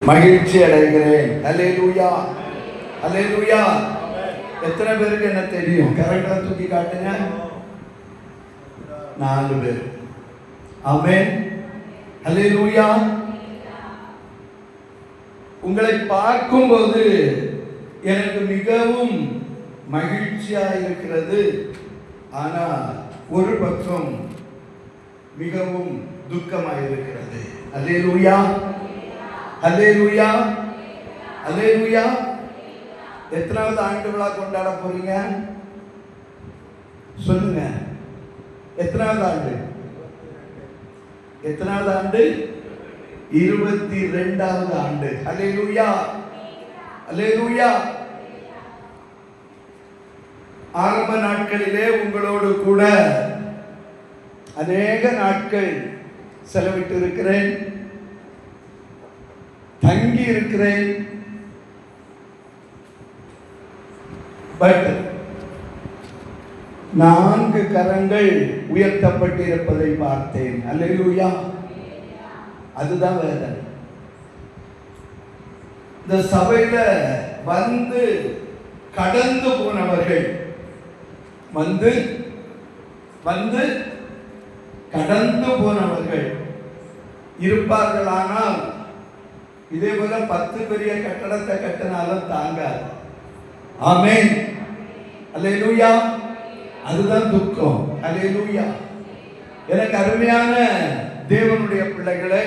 மகிழ்ச்சி அடைகிறேன். அல்லேலூயா, அல்லேலூயா. எத்தனை பேருக்கு என்ன தெரியும்? கரெக்டா தூக்கி காட்டுங்க. 4 பேர். ஆமென். அல்லேலூயா. உங்களை பார்க்கும்போது எனக்கு மிகவும் மகிழ்ச்சியா இருக்கிறது. ஆனா ஒரு பக்கம் மிகவும் துக்கமாக இருக்கிறது. அல்லேலூயா, அல்லேலூயா, அல்லேலூயா. எத்தனாவது ஆண்டு விழா கொண்டாட போறீங்க? சொல்லுங்க. எத்தனாவது ஆண்டு? எத்தனாவது ஆண்டு? 22வது ஆண்டு. அல்லேலூயா, அல்லேலூயா. ஆரம்ப நாட்களிலே உங்களோடு கூட அநேக நாட்கள் செலவிட்டு இருக்கிறேன், தங்கி இருக்கிறேன். பட் 4 கரங்கள் உயர்த்தப்பட்டிருப்பதை பார்த்தேன். அல்லேலூயா. அதுதான் வேதனை. இந்த சபையில வந்து கடந்து போனவர்கள், வந்து கடந்து போனவர்கள் இருப்பார்களானால் இதே போல 10 பெரிய கட்டடத்தை கட்டினாலும் தாங்காது. ஆமென். அல்லேலூயா. அதுதான் துக்கம். அல்லேலூயா. எனக்கு அருமையான தேவனுடைய பிள்ளைகளே,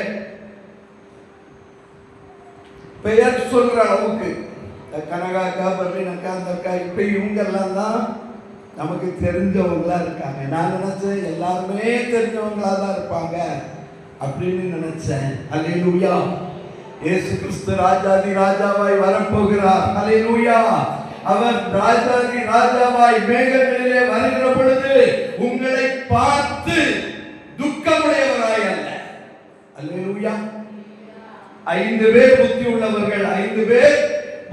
பெயர் சொல்ற அளவுக்கு கனகாக்கா, பர்வீனக்கா, அந்த அக்கா, இப்ப இவங்க எல்லாம் தான் நமக்கு தெரிஞ்சவங்களா இருக்காங்க. நான் நினைச்சேன் எல்லாருமே தெரிஞ்சவங்களா தான் இருப்பாங்க அப்படின்னு நினைச்சேன். அல்லேலூயா. இயேசு கிறிஸ்து ராஜாதி ராஜாவாய் வரப்போகிறார். அல்லேலூயா. அவர் ராஜாதி ராஜாவாய் மேகங்களிலே வருகிற பொழுது உங்களை பார்த்து துக்கமுடையவராய் அல்ல. அல்லேலூயா. 5 பேர் புத்தி உள்ளவர்கள், 5 பேர்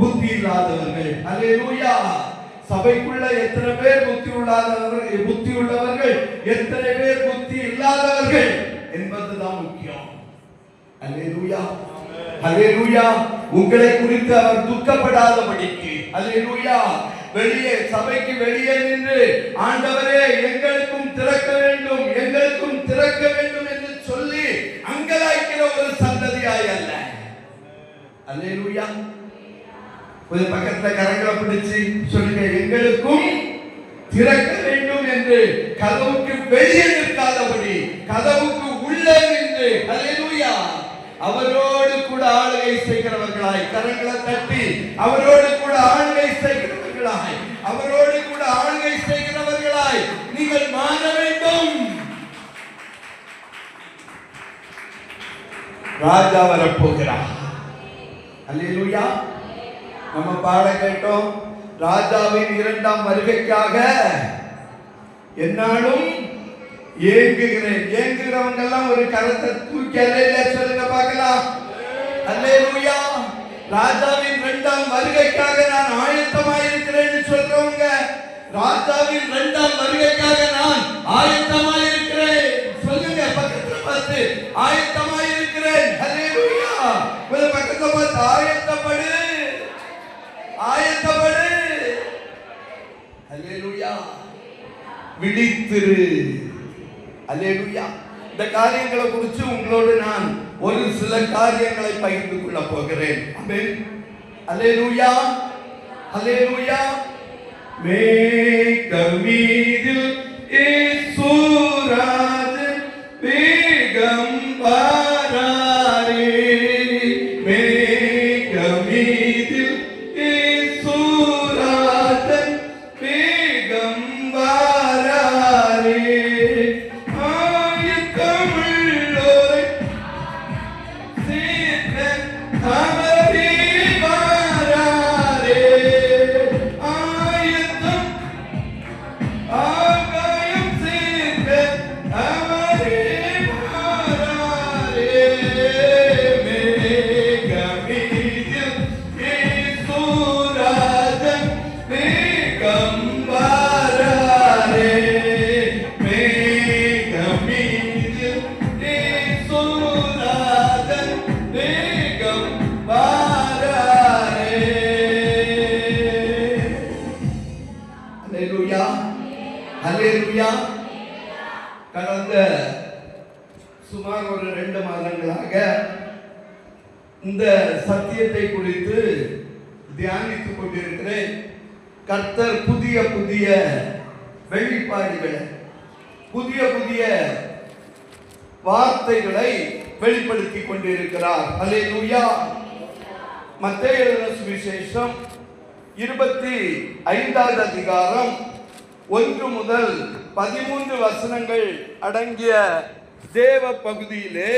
புத்தி இல்லாதவர்கள். அல்லேலூயா. சபைக்குள்ள எத்தனை பேர் புத்தி உள்ளவர்கள், எத்தனை பேர் புத்தி இல்லாதவர்கள் என்பதுதான் முக்கியம். அல்லேலூயா, அல்லேலூயா. உங்களை குறித்து அவர் துக்கப்படாதபடிக்கு, அல்லேலூயா, வெளியே சபைக்கு வெளியே நின்று ஆண்டவரே எங்களுக்கும் திறக்க வேண்டும், எங்களுக்கும் திறக்க வேண்டும் என்று சொல்லி அங்கலாய்க்கிற ஒரு சந்ததியாய் அல்ல. அல்லேலூயா. ஒரு பக்கத்துல கரங்களை பிடிச்சு சொல்லுங்க, எங்களுக்கும் திறக்க வேண்டும் என்று. கதவுக்கு வெளியே நிற்காதபடி கதவுக்கு உள்ளே நின்று, அல்லேலூயா, அவரோடு கூட ஆளுகை செய்கிறவர்களாய் கரங்களை தட்டி அவரோடு கூட ஆளுகை செய்கிறவர்களாய், அவரோடு கூட ஆளுகை செய்கிறவர்களாய் நீங்கள் மாற வேண்டும். ராஜா வரப்போகிறார். அல்லேலூயா. நம்ம பாட கேட்டோம். ராஜாவின் 2ஆம் வருகைக்காக என்னாலும் ஏங்குகிறேன். ஏங்குகிறவங்க எல்லாம் ஒரு கரத்தை தூக்கி அல்லேலூயா சொல்லுங்க பார்க்கலாம். அல்லேலூயா. ராஜாவின் 2ஆம் வருகைக்காக நான் ஆயத்தமாய் இருக்கிறேன்னு சொல்றவங்க, ராஜாவின் 2ஆம் வருகைக்காக நான் ஆயத்தமாய் இருக்கிறேன் சொல்லுங்க. பக்கத்துல பார்த்து ஆயத்தமாய் இருக்கிறேன். அல்லேலூயா. ஒரு பக்கத்துல பார்த்து ஆயத்தப்படு, ஆயத்தப்படு. அல்லேலூயா. விழித்திரு. அல்லேலூயா. இந்த காரியங்களை குறித்து உங்களோடு நான் ஒரு சில காரியங்களை பகிர்ந்து கொள்ள போகிறேன். ஆமென். அல்லேலூயா, அல்லேலூயா. மேகமீதில் இயேசுராஜன் வேகம் வாராரே. மேகமீதில் இயேசுராஜன் வேகம் வாராரே. ஆயத்தமுள்ளோரை சேர்க்க அவரே வாராரே. ஆயத்தம் ஆக அல்லேலூயா. கடந்த சுமார் ஒரு 2 மாதங்களாக இந்த சத்தியத்தை குறித்து தியானித்துக் கொண்டிருக்கிறேன். கர்த்தர் புதிய புதிய வெளிப்பாடுகளை, புதிய புதிய வார்த்தைகளை வெளிப்படுத்திக் கொண்டிருக்கிறார். அல்லேலூயா. மத்தேயு எழுதின சுவிசேஷம் 25வது அதிகாரம் 1 முதல் 13 வசனங்கள் அடங்கிய தேவ பகுதியிலே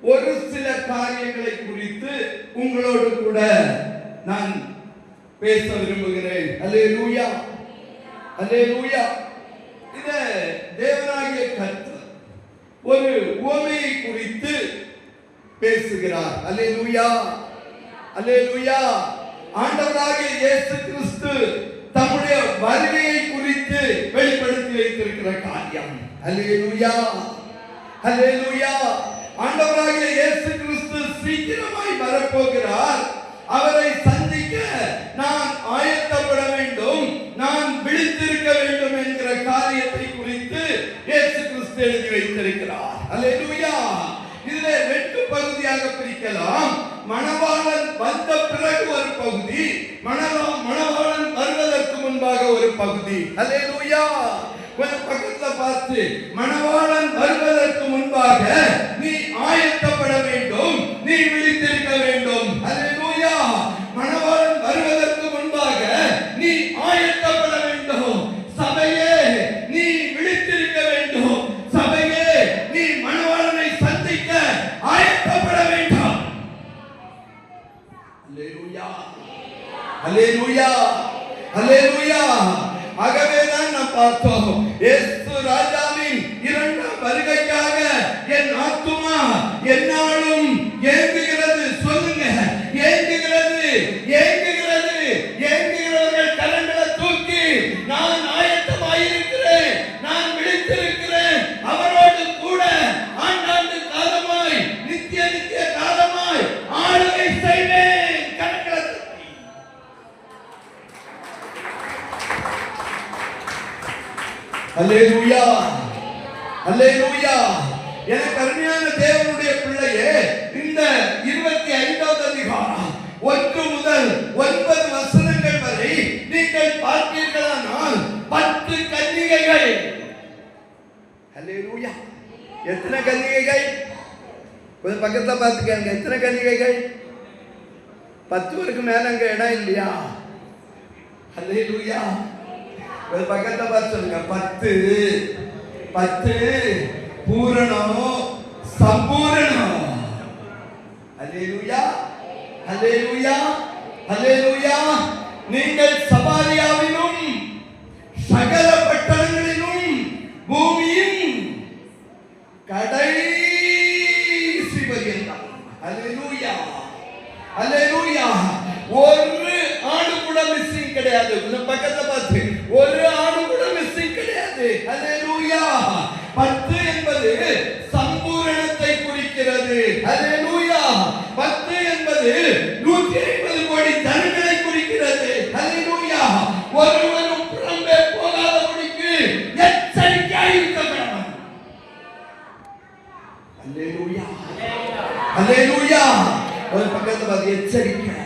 ஒரு சில காரியங்களை குறித்து உங்களோடு கூட நான் பேச விரும்புகிறேன். அல்லேலூயா, அல்லேலூயா. இத தேவனாகிய கர்த்தர் ஒரு உவமையை குறித்து பேசுகிறார். அல்லேலூயா, அல்லேலூயா. ஆண்டவராகிய இயேசு கிறிஸ்து தம்முடைய வருகையை குறித்து வெளிப்படுத்தி வைத்திருக்கிற காரியம். அல்லேலூயா, அல்லேலூயா. ஆண்டவராகிய இயேசு கிறிஸ்து சீக்கிரமாய் வரப்போகிறார். அவரை சந்திக்க நான் ஆயத்தப்பட வேண்டும், நான் விழித்திருக்க வேண்டும் என்கிற காரியத்தை குறித்து இயேசு கிறிஸ்து எழுதி வைத்திருக்கிறார். அல்லேலூயா. இதிலே 2 பகுதியாக பிரிக்கலாம். மணவாளன் வந்த பிறகு ஒரு பகுதி, மணவாளன் வருவதற்கு முன்பாக ஒரு பகுதி. அல்லேலூயா. கொஞ்சம் பக்கத்துல பார்த்து, மணவாளன் வருவதற்கு முன்பாக நீ ஆயத்தப்பட வேண்டும், நீ விழித்திருக்க வேண்டும். அல்லேலூயா. மணவாளன் வருவதற்கு முன்பாக நீ ஆயத்தப்பட வேண்டும். சபையே, நீ விழித்திருக்க வேண்டும். சபையே, நீ மணவாளனை சந்திக்க ஆயத்தப்பட வேண்டும். அல்லேலூயா, அல்லேலூயா, அல்லேலூயா. ஆகவேதான் நாம் பார்த்தோம், இயேசு ராஜாவின் 2ஆம் வருகைக்காக என் ஆத்துமா என்னாலும் ஏங்குகிறது. சொல்லுங்க, ஏங்குகிறது, ஏங்குகிறது. ஏங்குகிறவர்கள் கரங்களை தூக்கி, நான் ஆயத்தமாயிருக்கிறேன், நான் விழித்திருக்கிறேன், அவரோடு கூட ஆண்டாண்டு காலமாய், நித்திய நித்திய காலமாய் ஆளுகை செய்வேன். கரங்களை தூக்கி. அல்லேலூயா, அல்லேலூயா. எனக்கு அருமையான தேவனுடைய பிள்ளையே, இந்த 25வது அதிகாரம் 1 முதல் 9 வசனங்கள் வரை நீங்கள் பார்த்தீர்களானால் 10 கன்னிகைகள். அல்லேலூயா. எத்தனை கன்னிகைகள்? கொஞ்சம் பக்கத்துல பார்த்துக்கங்க. எத்தனை கன்னிகைகள்? 10 பேருக்கு மேல அங்க இடம் இல்லையா? அல்லேலூயா. ஒரு பக்கத்தை பார்த்து சொல்லுங்க. 10 பூரணம், சம்பூரணம். அல்லேலூயா, அல்லேலூயா, அல்லேலூயா. நீங்கள் சமாரியாவிலும் சகல பட்டணங்களிலும் பூமியின் கடைசி பரியந்தம். அல்லேலூயா, அல்லேலூயா. ஒரு ஆடு கூட மிஸ்ஸிங் கிடையாது. இந்த பக்கத்தை பார்த்து, ஒரு ஆடு கூட மிஸ்ஸிங் கிடையாது. அல்லேலூயா. 10 என்பது சம்பூரணத்தை குறிக்கிறது. அல்லேலூயா. 10 என்பது 150 கோடி ஜனங்களை குறிக்கிறது. அல்லேலூயா. ஒருவரும் புறம்பே போகாதபடிக்கு எச்சரிக்கையாய் இருக்க வேண்டும். அல்லேலூயா, அல்லேலூயா. ஒரு பக்கத்தை பார்த்து, எச்சரிக்கை.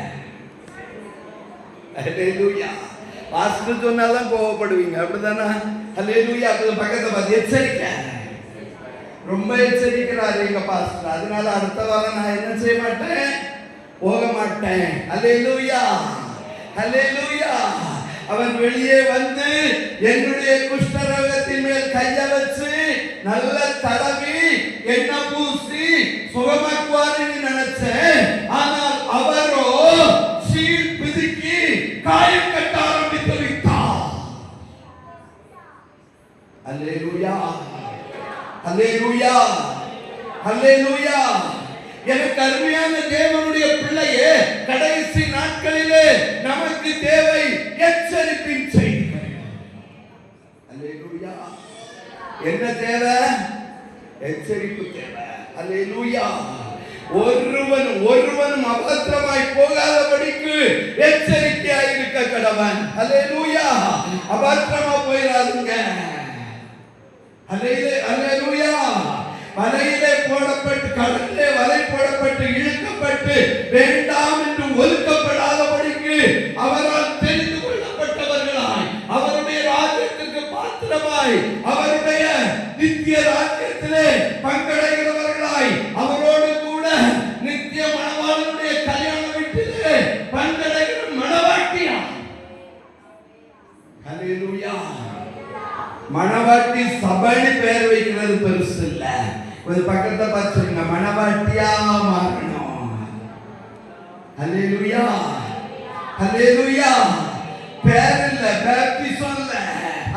அல்லேலூயா. பாஸ்டர் சொன்னாதான் கோவப்படுவீங்க, அப்படிதானா? அல்லேலூயா. பக்கத்தை பார்த்து, எச்சரிக்கை. ரொம்ப எச்சரிக்கிறாரு எங்க பாஸ்டர், அதனால அடுத்த வாரம் நான் என்ன செய்ய மாட்டேன், போக மாட்டேன். அல்லேலூயா, அல்லேலூயா. அவன் வெளியே வந்து என்னுடைய குஷ்டரோகத்தின் மேல் கைய வச்சு நல்ல தடவி எண்ணெய் பூசி சுகமாக்குவாருன்னு நினைச்சேன். ஆனால் அவரோ சீல் பிதுக்கி காயம் கட்ட ஆரம்பித்து விட்டார். அல்லேலூயா, அல்லேலூயா, அல்லேலூயா. எனக்கு அருமையான தேவனுடைய பிள்ளையே, கடைசி நாட்களிலே நமக்கு தேவை எச்சரிப்பின் செய்திகள். அல்லேலூயா. என்ன தேவை? எச்சரிப்பு தேவை. அல்லேலூயா. ஒருவனும் அபத்திரமாய் போகாதபடிக்கு எச்சரிக்கையாய் இருக்க கடவன். அல்லேலூயா. அபத்திரமா போயிடாதுங்க. அல்லேலூயா. வலையிலே போடப்பட்டு, கடலிலே வலை போடப்பட்டு, இழுக்கப்பட்டு, வேண்டாம் என்று ஒதுக்கப்படாதபடிக்கு அவரால் தெரிந்து கொள்ளப்பட்டவர்களாய், அவருடைய ராஜ்யத்திற்கு பாத்திரமாய், அவருடைய நித்திய ராஜ்யத்திலே பங்கடைகிறவர்களாய், அவரோடு கூட நித்திய மணவாளனுடைய கல்யாண வீட்டிலே பங்கடைகிற மணவாட்டியா. அல்லேலூயா. மணவாட்டி சபைன்னு பெயர் வைக்கிறது பெருசு இல்ல. ஒரு பக்கத்தை பார்த்துங்க, மணவாட்டியா மாறணும். அல்லேலூயா. அல்லேலூயா. பேர் இல்ல, பேப்டிசம் இல்ல.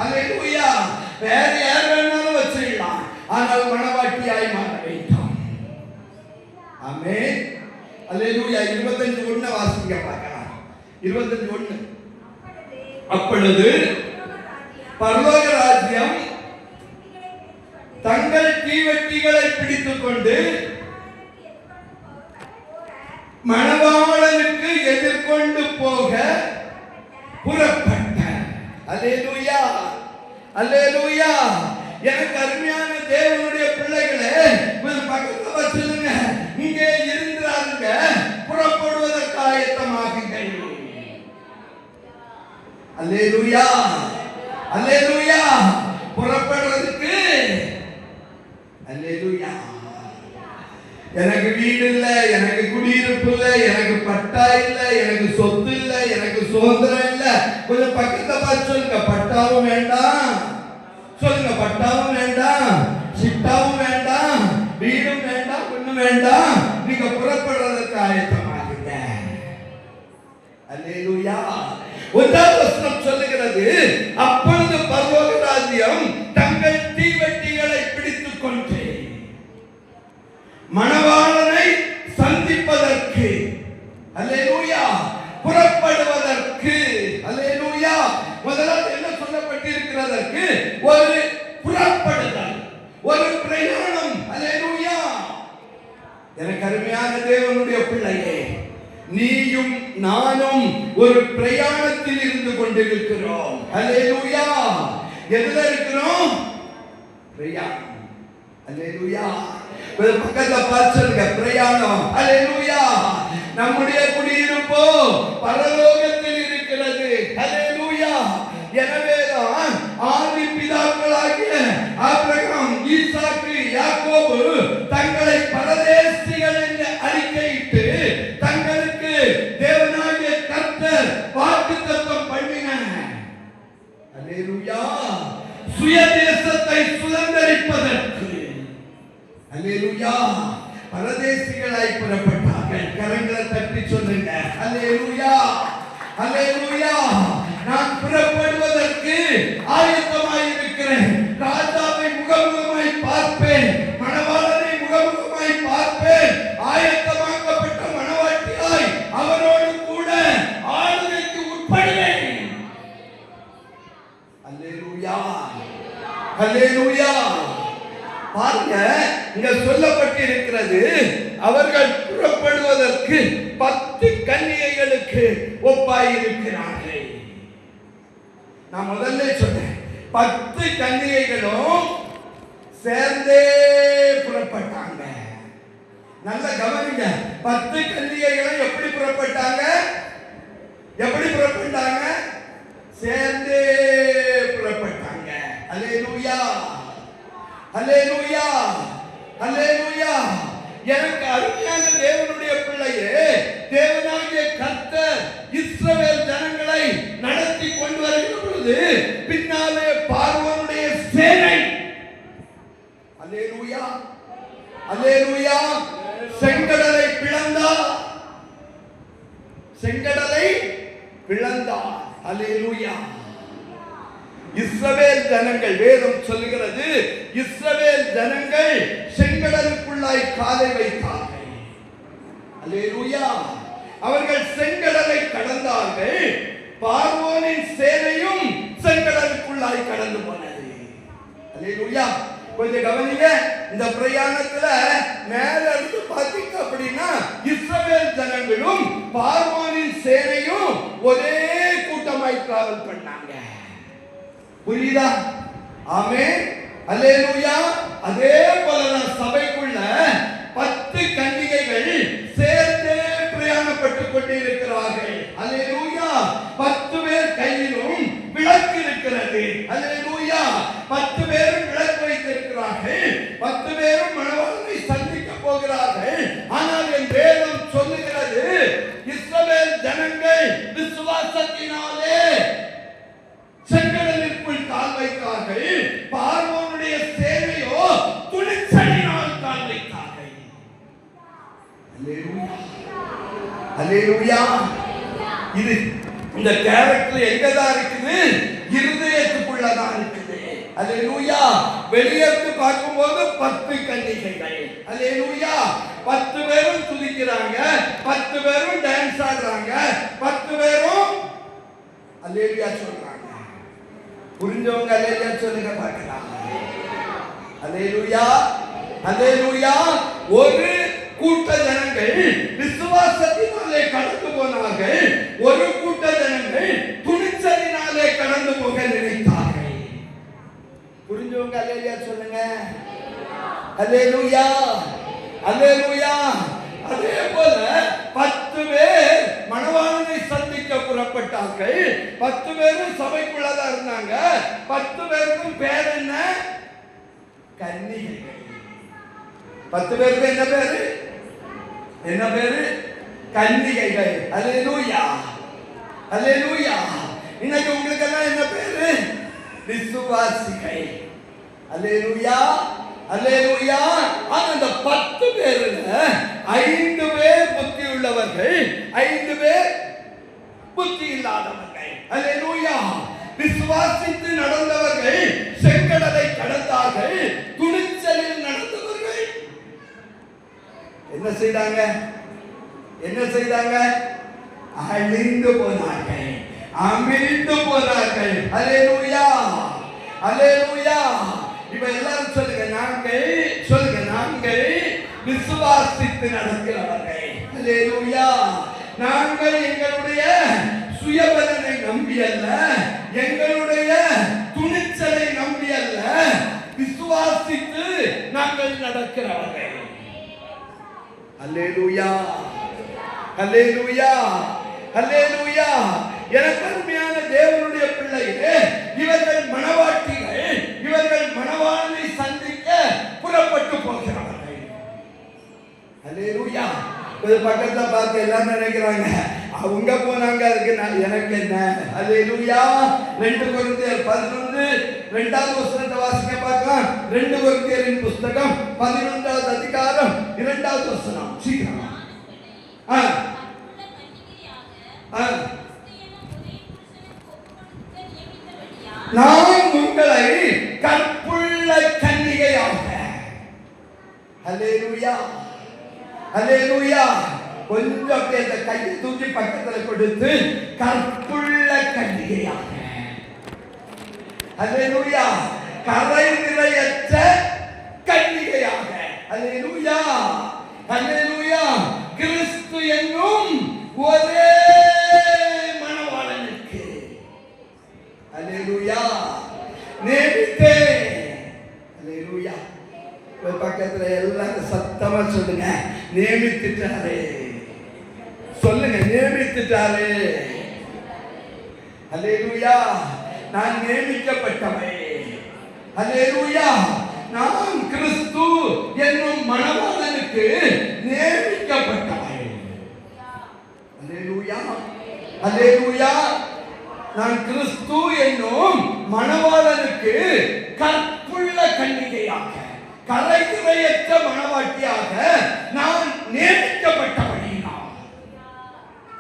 அல்லேலூயா. பேர் யார் வேணாலும் வச்சிடலாம், ஆனால் மணவாட்டியாய் மாற வேண்டும். ஆமென். அல்லேலூயா. 25:1 வாசிங்க பார்க்கலாம். 25:1. அப்பொழுது பரலோக ராஜ்யம் தங்கள் தீவெட்டிகளை பிடித்துக் கொண்டு மணவாளனுக்கு எதிர்கொண்டு போக புறப்பட்ட. அல்லேலூயா. அல்லேலூயா. எனக்கு அருமையான தேவனுடைய பிள்ளைகளே, பக்கத்துல வச்சிருங்க, இங்கே இருக்கிறாங்க, புறப்படுவதற்கு ஆயத்தமாகுங்கள். அல்லேலூயா. அல்லேலூயா. புறப்படுறதுக்கு. அல்லேலூயா. எனக்கு வீடு இல்ல, எனக்கு குடியிருப்பு இல்ல, எனக்கு பட்டா இல்ல, எனக்கு சொத்து இல்ல, எனக்கு சுதந்திரம் இல்ல. கொஞ்சம் பக்கத்தை பார்த்து சொல்லுங்க, பட்டாவும் வேண்டாம். சொல்லுங்க, பட்டாவும் வேண்டாம், சிட்டாவும் வேண்டாம், வீடும் வேண்டாம், ஒண்ணும் வேண்டாம். நீங்க புறப்படுறதுக்கு ஆயத்தமாகுங்க. அல்லேலூயா. ஒன்றாவது வசனம் சொல்லுகிறது, அப்பொழுது பரலோக ராஜ்யம் தங்கள் தீவெட்டிகளை பிடித்துக் கொண்டு மணவாளனை சந்திப்பதற்கு, அல்லேலூயா, புறப்படுவதற்கு. அல்லேலூயா. முதலாவது என்ன சொல்லப்பட்டிருக்கிறதற்கு? ஒரு புறப்படுதல், ஒரு பிரயாணம். அல்லேலூயா. எனக்கு அருமையான தேவனுடைய பிள்ளையே, நீயும் நானும் ஒரு பிரயாணத்தில் இருந்து கொண்டிருக்கிறோம். அல்லேலூயா. எதுல இருக்கிறோம்? பிரயாணம். அல்லேலூயா. பக்கத்துல பார்த்துங்க, பிரயாணம். அல்லேலூயா. நம்முடைய குடியிருப்போ பரலோகத்தில் இருக்கிறது. அல்லேலூயா. எனவேதான் ஆதி பிதாக்களாகிய ஆபிரகாம், ஈசாக்கு, யாக்கோபு தங்களை பரதேசிகள் என்று அறிக்கையிட்டு தங்களுக்கு தேவனாகிய கர்த்தர் வாக்குத்தத்தம் பண்ணினார். அல்லேலூயா. சுயதேசத்தை சுதந்தரிப்பதற்கு. அல்லேலூயா. பரதேசிகளாய் புறப்பட்டார்கள். கரங்களை தட்டி சொல்லுங்க, அல்லேலூயா. அல்லேலூயா. நான் புறப்படுவதற்கு ஆயத்தமாய் இருக்கிறேன். ராஜாவை முகமுகமாய் பார்ப்பேன், மணவாளனை முகமுகமாய் பார்ப்பேன். ஆயத்தமாக்கப்பட்ட மணவாட்டியாய் அவரோடு கூட ஆளுகைக்கு உட்படுவேன். அல்லேலூயா. அல்லேலூயா. பாருங்க, இங்க சொல்லப்பட்டிருக்கிறது, அவர்கள் புறப்படுவதற்கு 10 கன்னிகைகளுக்கு ஒப்பாயிருக்கிறார்கள். நான் முதல்ல சொன்னேன், 10 கன்னிகைகளும் சேர்ந்தே புறப்பட்டாங்க. நல்ல கவனிங்க, 10 கன்னிகைகளும் எப்படி புறப்பட்டாங்க? எப்படி புறப்பட்டாங்க? சேர்ந்தே புறப்பட்டாங்க. அல்லேலூயா. அல்லேலூயா. அல்லேலூயா. எனக்கு அருமையான தேவனுடைய பிள்ளையே, தேவனாகிய கர்த்தர் இஸ்ரவேல் ஜனங்களை நடத்தி கொண்டு வருகிற பொழுது பின்னாலே பார்வோனுடைய சேனை, அல்லேலூயா, அல்லேலூயா, செங்கடலை பிளந்தார். செங்கடலை பிளந்தார். அல்லேலூயா. இஸ்ரவேல் ஜனங்கள், வேதம் சொல்லுகிறது, இஸ்ரவேல் ஜனங்கள் செங்கடலுக்குள்ளாய் காலை வைத்தார்கள். அல்லேலூயா. அவர்கள் செங்கடலை கடந்தார்கள். பார்வோனின் சேனையும் செங்கடலுக்குள்ளாய் கடந்து போனது. அல்லேலூயா. கொஞ்சம் கவனிங்க, இந்த பிரயாணத்துல மேல இருந்து பாத்தீங்க அப்படின்னா இஸ்ரவேல் ஜனங்களும் பார்வோனின் சேனையும் ஒரே கூட்டமாய் டிராவல் பண்ணாங்க. புரியுதா? ஆமென். அல்லேலூயா. அதே போலதான் சபைக்குள்ள 10 கன்னிகைகள் சேர்ந்தே பிரயாணப்பட்டுக் கொண்டிருக்கிறார்கள். அல்லேலூயா. 10 பேர் கையிலும் விளக்கு இருக்கிறது. அல்லேலூயா. 10 பேரும் விளக்கு வைத்திருக்கிறார்கள். 10 பேரும் மணவாளனை சந்திக்க போகிறார்கள். ஆனால் என் வேதம் சொல்லுகிறது, இஸ்ரவேல் ஜனங்கள் விசுவாசத்தினாலே செங்கடலிற்குள் கால் வைத்தார்கள். பார்வோனுடைய சேனையோ துணிச்சலினால் கால் வைத்தார்கள். அல்லேலூயா. அல்லேலூயா. இது இந்த கேரக்டர் எங்கதான் இருக்குது? இருதயத்துக்குள்ளதான் இருக்குது. அல்லேலூயா. வெளியேற்று பார்க்கும்போது 10 கன்னிகைகள். அல்லேலூயா. 10 பேரும் துதிக்கிறாங்க, 10 பேரும் டான்ஸ் ஆடுறாங்க, 10 பேரும் அல்லேலூயா சொல்றாங்க. புரிஞ்சவங்க அல்லேலூயா சொல்லுங்க பார்க்கலாம். அல்லேலூயா. அல்லேலூயா. ஒரு கூட்ட ஜனங்கள் விசுவாசத்தினாலே கடந்து போனார்கள். ஒரு கூட்ட ஜனங்கள் துணிச்சலினாலே கடந்து போக நினைத்தார்கள். புரிஞ்சவங்க அல்லேலூயா சொல்லுங்க. அல்லேலூயா. அல்லேலூயா. அதே போல 10 பேர் மணவாளனை சந்திக்க புறப்பட்டார்கள். 10 பேரும் சபைக்குள்ளதான் இருந்தாங்க. 10 பேருக்கும் பேர் என்ன? கன்னிகைகள். 10 பேருக்கு என்ன பேரு? என்ன பேரு? கன்னிகைகள். அல்லேலூயா. அல்லேலூயா. இன்னைக்கு உங்களுக்கு எல்லாம் என்ன பேரு? விசுவாசிகள். அல்லேலூயா. அல்லேலூயா. அந்த 10 பேர்ல 5 பேர் புத்தி உள்ளவர்கள், 5 பேர் புத்தி இல்லாதவர்கள். அல்லேலூயா. விசுவாசித்து நடந்தவர்கள் செங்கடலை கடந்தார்கள். துணிச்சலில் நடந்தவர்கள் என்ன செய்தாங்க? என்ன செய்தாங்க? அழிந்து போனார்கள், அமிழ்ந்து போனார்கள். அல்லேலூயா. அல்லேலூயா. இப்ப எல்லாரும் சொல்லுங்க, நாங்கள் சொல்லுங்க, நாங்கள் விசுவாசித்து நடக்கிறவர்கள். அல்லேலூயா. நாங்கள் எங்களுடைய சுயபலனை நம்பி அல்ல, எங்களுடைய துணிச்சலை நம்பி அல்ல, விசுவாசித்து நாங்கள் நடக்கிறவர்கள். அல்லேலூயா. அல்லேலூயா. அல்லேலூயா. எனக்கு அருமையான தேவனுடைய பிள்ளைகளே, இவர்கள் மணவாட்டிகள், இவர்கள் மணவாளனை சந்திக்க புறப்பட்டு போகிறார்கள். அல்லேலூயா. ஒரு பக்கத்துல பார்த்து எல்லாரும் நினைக்கிறாங்க, அவங்க போனாங்க, அதுக்கு எனக்கு என்ன? அல்லேலூயா. 2 கொரிந்தியர் 11 2வது வசனத்தை வாசிக்க பார்க்கலாம். 2 கொரிந்தியரின் புத்தகம் 11வது அதிகாரம் 2வது வசனம். சீக்கிரம். நான் உங்களை கற்புள்ள கன்னிகையாக. அல்லேலூயா. அல்லேலூயா. கொஞ்சம் அப்படியே அந்த கையை தூக்கி பக்கத்துல கொடுத்து, கற்புள்ள கன்னிகையாக. அல்லேலூயா. கரை நிறையற்ற கன்னிகையாக. அல்லேலூயா. அல்லேலூயா. கிறிஸ்து என்னும் ஒரே மணவாளனுக்கு அல்லேலூயா நேமித்தே. அல்லேலூயா. பக்கத்துல எல்லாரும் சத்தமா சொல்லுங்க, நியமித்துட்டாரே. சொல்லுங்க, நியமித்துட்டாரே. அல்லேலூயா. நான் நியமிக்கப்பட்டவை. அல்லேலூயா. நான் கிறிஸ்து என்னும் மணவாளனுக்கு நியமிக்கப்பட்டவை. அல்லேலூயா. அல்லேலூயா. நான் கிறிஸ்து என்னும் மணவாளனுக்கு கற்புள்ள கன்னிகையாக, கரைகுறையற்ற மணவாட்டியாக நான் நியமிக்கப்பட்டபடியினால்.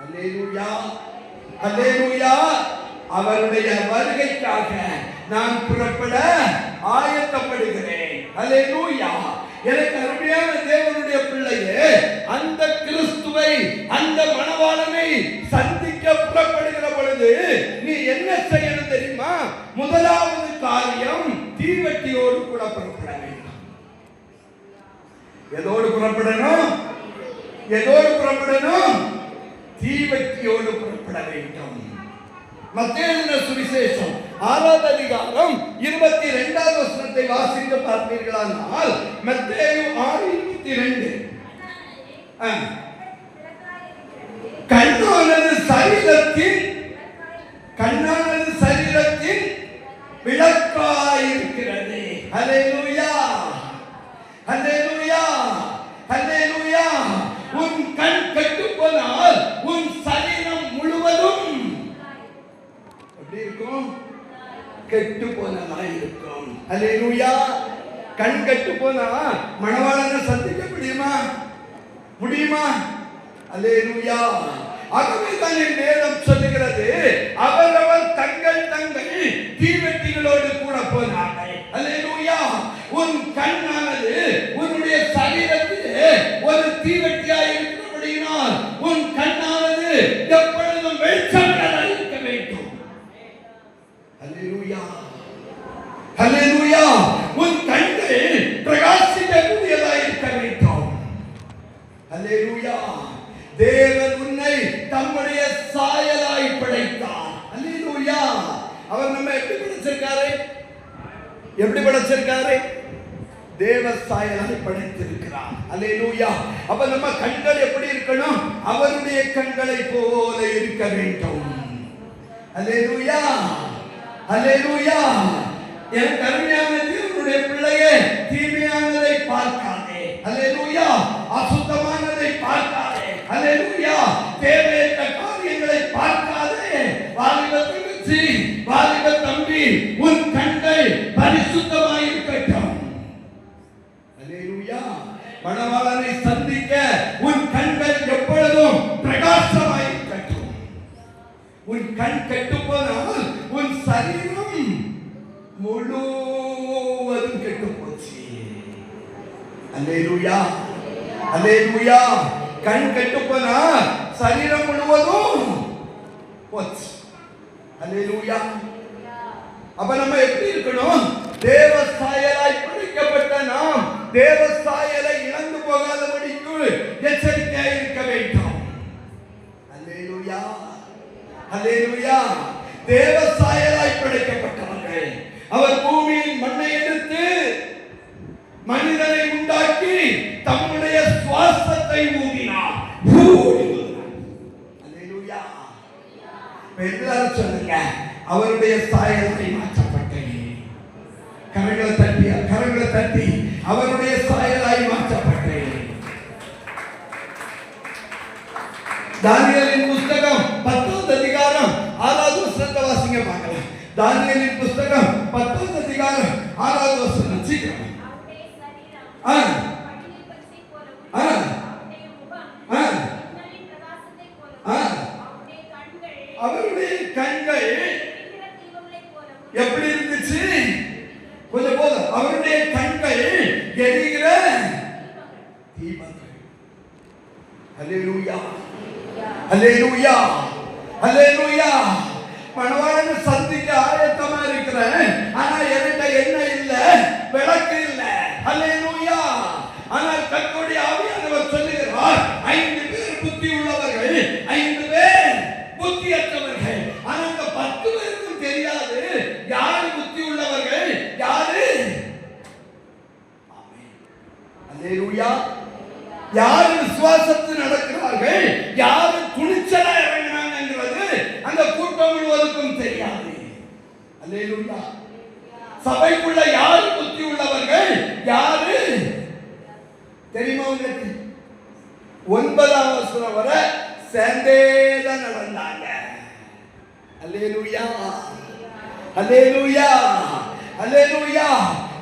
அல்லேலூயா. அல்லேலூயா. அவருடைய வருகைக்காக நான் புறப்பட ஆயத்தப்படுகிறேன். அல்லேலூயா. எனக்கு அருமையான தேவனுடைய பிள்ளையே, அந்த கிறிஸ்துவை, அந்த மணவாளனை சந்திக்க புறப்படுகிற பொழுது நீ என்ன செய்யணும் தெரியுமா? முதலாவது காரியம், தீவெட்டியோடு கூட புறப்பட வேண்டும். எதோடு புறப்படணும்? எதோடு புறப்படணும்? தீவெட்டியோடு புறப்பட வேண்டும். மத்தேயு சுவிசேஷம் 6வது அதிகாரம் 22வது வசனத்தை வாசித்து பார்ப்பீர்களானால் மத்தேயு 6:22 கண்ணானது சரீரத்தின் விளக்காயிருக்கிறது. ஹல்லேலூயா, ஹல்லேலூயா, ஹல்லேலூயா. உன் கண் கெட்டுப் போனால் உன் சரீரம் முழுவதும் எப்படி இருக்கும்? கெட்டு போனதாய் இருக்கும். ஹல்லேலூயா. கண் கெட்டு போனா மணவாளனை சந்திக்க முடியுமா? ஹல்லேலூயா. ஆகவே தான் வேதம் சொல்லுகிறது, அவரவர் தங்கள் தீவெட்டிகளோடு கூட போனார்கள். ஹல்லேலூயா. உன் கண்ணானது உன்னுடைய சரீரத்திலே ஒரு தீவெட்டியாய் இருக்கிறபடியினால் உன் கண்ணானது எப்பொழுதும் வெளிச்சமாக இருக்க வேண்டும். ஹல்லேலூயா, ஹல்லேலூயா. உன் கண்கள் பிரகாசிக்கக்கூடியதாய் இருக்க வேண்டும். ஹல்லேலூயா. தேவன் உன்னை தம்முடைய சாயலாய் படைத்தார். ஹல்லேலூயா. அவர் நம்ம எப்படி படைச்சிருக்காரு? தேவ சாயலாய் படைத்திருக்கிறார். ஹல்லேலூயா. அப்ப நம்ம கண்கள் எப்படி இருக்கணும்? அவருடைய கண்களை போல இருக்க வேண்டும். ஹல்லேலூயா, ஹல்லேலூயா. என் கருமையான தேவனுடைய பிள்ளையே, தீமையானதை பார்க்காதே. ஹல்லேலூயா. அசுத்தமானதை பார்க்காதே. ஹல்லேலூயா. தேவையற்ற காரியங்களை பார்க்காதே. வாலிப தம்பி, உன் கண்கள் பரிசுத்தமாய் இருக்கட்டும். ஹல்லேலூயா. மணவாளனை சந்திக்க உன் கண்கள் எப்பொழுதும் பிரகாசமாய் இருக்கட்டும். உன் கண் கெட்டு போனால் உன் சரீரம் முழுவதும் கெட்டு போச்சு. அல்லேலூயா, அல்லேலூயா. கண் கெட்டு போனா சரீரம் முழுவதும் போச்சு. அல்லேலூயா. அப்ப நம்ம எப்படி இருக்கணும்? தேவ சாயலாய் படைக்கப்பட்ட நாம் தேவ சாயலை இழந்து போகாதபடிக்கு எச்சரிக்கையாய் இருக்க வேண்டும். அல்லேலூயா, அல்லேலூயா. தேவ சாயலாய் படைக்கப்பட்டவர்கள். அவர் பூமியின் மண்ணை எடுத்து மனிதனை உண்டாக்கி தம்முடைய சுவாசத்தை ஊதினார். அல்லேலூயா. எல்லாரும் சொல்லுங்க, அவருடைய சாயலாய் மாற்றப்பட்டேன். கரங்களை தட்டி அவருடைய சாயலாய் மாற்றப்பட்டேன். தானியேலின் புஸ்தகம் 10வது அதிகாரம் 6வது வசனத்தை வாசிங்க பார்க்கலாம். தானியேலின் புஸ்தகம் 10வது அதிகாரம் 6வது வசனம். சீக்கிரம். அவருடைய கண்கள் எப்படி இருந்துச்சு? கொஞ்சம் போதும். அவருடைய கண்கள் எரிகிற தீபங்கள். அல்லேலூயா, அல்லேலூயா, அல்லேலூயா. மணவாளனை சந்திக்க ஆயத்தமா இருக்கிறேன், ஆனா என்கிட்ட எண்ணெய் இல்ல, விளக்கு இல்ல. அல்லேலூயா. ஆனால் கர்த்தருடைய ஆவியானவர் சொல்லுகிறார், 5 பேர் புத்தி உள்ளவர்கள், 5 பேர் புத்தியற்றவர்கள். ஆனா அந்த 10 பேருக்கும் தெரியாது யாரு புத்தி உள்ளவர்கள், யாரு. அல்லேலூயா. யாரு விசுவாசத்து நடக்கிறார்கள், யாரு துணிச்சலா இறங்கினாங்கிறது அந்த கூட்டம் முழுவதுக்கும் தெரியாது. அல்லேலூயா. சபைக்குள்ள யாரு புத்தி உள்ளவர்கள், யாரு தெரியுமா உங்களுக்கு? 9ஆம் வசனம் வரை சேர்ந்தேதான் நடந்தாங்க. அல்லேலூயா, அல்லேலூயா, அல்லேலூயா.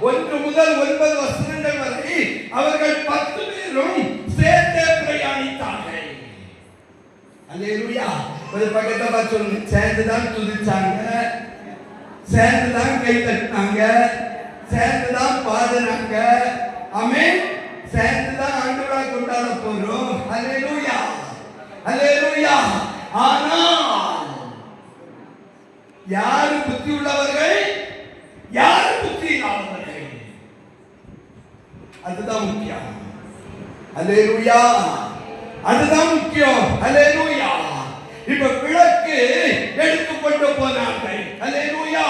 1 முதல் 9 வசனங்கள் வரை அவர்கள் 10 பேரும் சேர்ந்தே பிரயாணித்தார்கள். அல்லேலூயா. ஒரு பக்கத்தை பார்த்து சொல்லுங்க, சேர்ந்துதான் துதிச்சாங்க, சேர்ந்துதான் கை தட்டினாங்க, சேர்ந்துதான் பாடினாங்க. ஆமென். சேர்ந்துதான் ஆண்டவரை கொண்டாட போறோம். அல்லேலூயா, அல்லேலூயா. ஆனால் யாரு புத்தி உள்ளவர்கள், யாரு புத்தி இல்லாதவர்கள், அதுதான் முக்கியம். அல்லேலூயா, அதுதான் முக்கியம். அல்லேலூயா. இப்ப விளக்கு எடுத்துக்கொண்டு போனார்கள். அல்லேலூயா.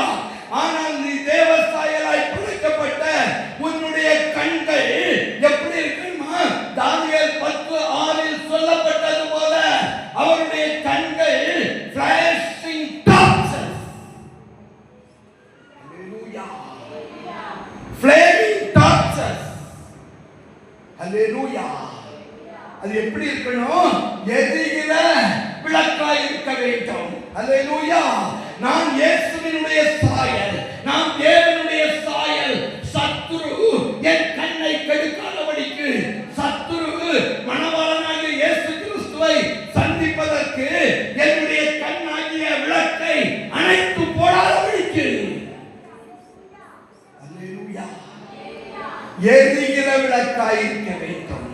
ஆனால் நீ தேவ சாயலாய் படைக்கப்பட்ட உன்னுடைய கண்கள் எப்படி இருக்குமா? தானியேல் 10:6 சொல்லப்பட்டது போல அவருடைய கண்கள் flashing torches. Hallelujah. Flaming torches. Hallelujah. அது எப்படி இருக்கணும்? எரிகிற விளக்காய் இருக்க வேண்டும். ஹல்லேலூயா. நான் இயேசுவினுடைய சாயல், நான் தேவனுடைய சாயல். சத்துரு என் கண்ணை கெடுக்காதபடிக்கு, சத்துரு மணவாளனாகிய இயேசு கிறிஸ்துவை சந்திப்பதற்கு என்னுடைய கண்ணாகிய விளக்கை அணைத்து போடாதபடிக்கு. ஹல்லேலூயா. எரிகிற விளக்காய் இருக்க வேண்டும்.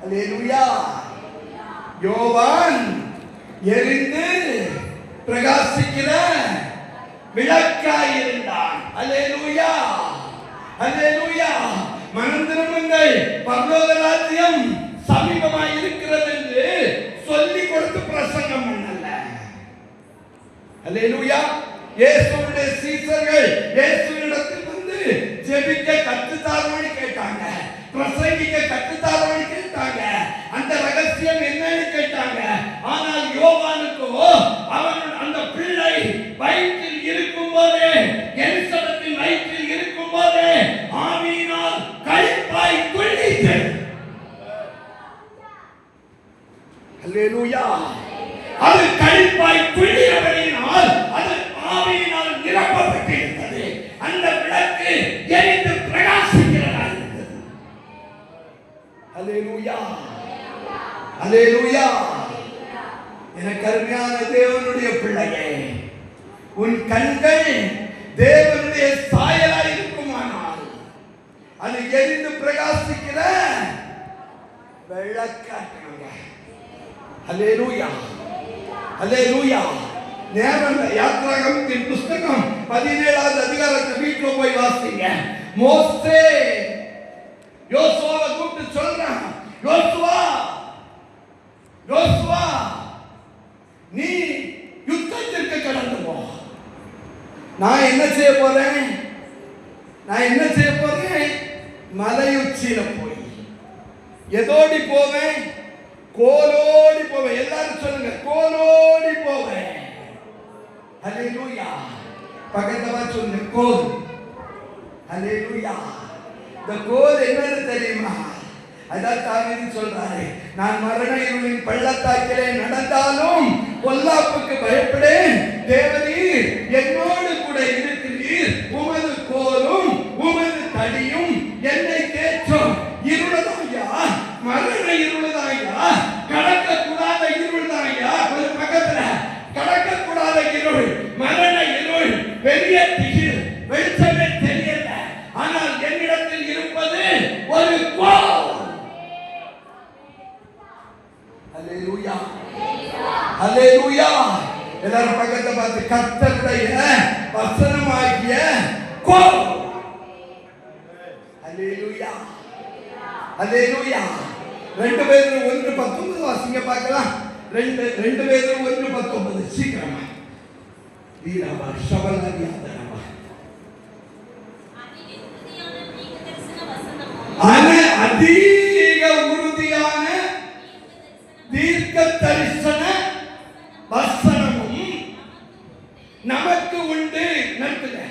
ஹல்லேலூயா. யோவான் எரிந்து பிரகாசிக்கிற விளக்காய் இருந்தான். ஹல்லேலூயா. ஹல்லேலூயா. மனம் திரும்புங்கள், பரலோக ராஜ்யம் சமீபமாய் இருக்கிறது என்று சொல்லி கொடுத்து பிரசங்கம் பண்ணல. ஹல்லேலூயா. இயேசுவுடைய சீஷர்கள் இயேசுவினிடத்தில் வந்து ஜெபிக்க கற்றுத்தாரோன்னு கேட்டாங்க, பிரசங்கிக்க கற்றுத்தாரோன்னு கேட்டாங்க, அந்த ரகசியம் என்னன்னு கேட்டாங்க. ஆனால் யோவானுக்கோ அவன் அந்த பிள்ளை வயிற்றில் இருக்கும் போதே, எலிசபெத்தின் வயிற்றில் இருக்கும் போதே ஆவியினால் களிப்பாய் துள்ளிற்று. ஹல்லேலூயா. அது களிப்பாய் துள்ளியபடியினால் அது ஆவியினால் நிரப்பப்பட்டிருந்தது. அந்த விளக்கு எரிந்து பிரகாசிக்கிறதா இருந்தது. ஹல்லேலூயா. ஹல்லேலூயா. எனக்கு அருமையான தேவனுடைய பிள்ளையே, உன் கண்கள் தேவனுடைய சாயலாய் இருக்குமானால் அது எரிந்து பிரகாசிக்கிற விளக்காட்டுங்க. ஹல்லேலூயா. ஹல்லேலூயா. நேரம் யாத்திராகமத்தின் புஸ்தகம் 17வது அதிகாரத்தை வீட்டுல போய் வாசிங்க. மோசே யோசுவாவை கூப்பிட்டு சொல்றான், யோசுவா, யோசுவா, நீ யுத்தத்திற்கு கடந்து போ. நான் என்ன செய்ய போறேன்? நான் என்ன செய்ய போறேன்? மலையுச்சியில போய் எதோடி போவேன்? கோலோடி போவேன். எல்லாரும் சொல்லுங்க, கோலோடி போவேன். ஹல்லேலூயா. பக்கத்துல சொல்லுங்க, கோல். ஹல்லேலூயா. இந்த கோல் என்னன்னு தெரியுமா? அதான் தாவீது சொல்றாரு, நான் மரண இருளின் பள்ளத்தாக்கிலே நடந்தாலும் பொல்லாப்புக்கு பயப்படேன், தேவரீர் என்னோடு கூட இருக்கிறீர், உமது கோலும் உமது தடியும் என்னை தேற்றும். இருளதாயா? மரண இருளதாயா? கடக்க கூடாத இருள்தாயா? கொஞ்சம் பக்கத்துல, கடக்க கூடாத இருள், மரண இருள், பெரிய திகில், வெளிச்சமே தெரியல. ஆனால் என்னிடத்தில் இருப்பது ஒரு கோல். ஹல்லேலூயா. ஹல்லேலூயா. எல்லாரும் பக்கத்தை பார்த்து, கர்த்தருடைய வசனமாகிய கோல். ஹல்லேலூயா. ஹல்லேலூயா. 2 பேதுரு 1:19 வாசிங்க பார்க்கலாம். 2 பேதுரு 1:19 சீக்கிரமா. வீரவா ஷபலரியாதரவா. அதிக உறுதியான தீர்க்க தரிசன வசனமும் நமக்கு உண்டு. நடத்துங்க.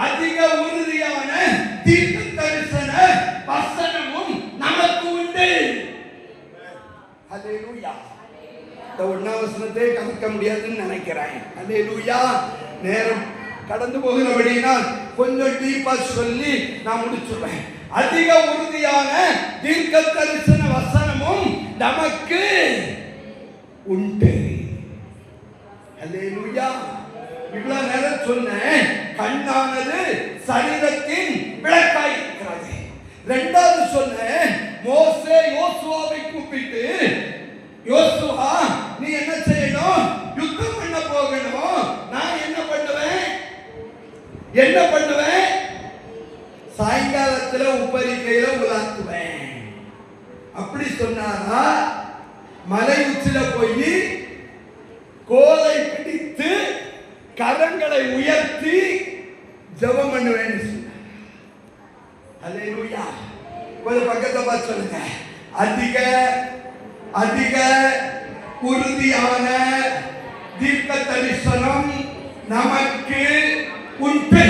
அதிக உறுதியான தீர்க்க தரிசன வசனமும் நமக்கு உண்டு. ஹல்லேலூயா. இந்த ஒன்னாவசனத்தை கலக்க முடியாதுன்னு நினைக்கிறேன். ஹல்லேலூயா. நேரம் கடந்து போகிறபடினால் கொஞ்சம் டீப்பா சொல்லி நான் முடிச்சுடுவேன். அதிக உறுதியான தீர்க்க தரிசன வசனமும் நமக்கு உண்டு. ஹல்லேலூயா. இவ்வளவு நேரம் சொன்னேன், கண்ணானது சரீரத்தின் விளக்காய் இருக்கிறது. 2வது சொன்னேன், மோசே யோசுவாவை கூப்பிட்டு, யோசுவா நீ என்ன செய்யணும்? யுத்தம் பண்ண போகணும். நான் என்ன பண்ணுவேன்? என்ன பண்ணுவேன்? சாயங்காலத்துல உப்பரிக்கையில உலாத்துவேன். அப்படி சொன்னாரா? மலை உச்சில போய் கோலை பிடித்து கரங்களை உயர்த்தி ஜெபம் பண்ணுவேன்னு சொன்னார். அல்லேலூயா. கொஞ்சம் பக்கத்தை பார்த்து சொல்லுங்க. அதிக அதிக உறுதியான தீர்க்க தரிசனம் நமக்கு உண்டு.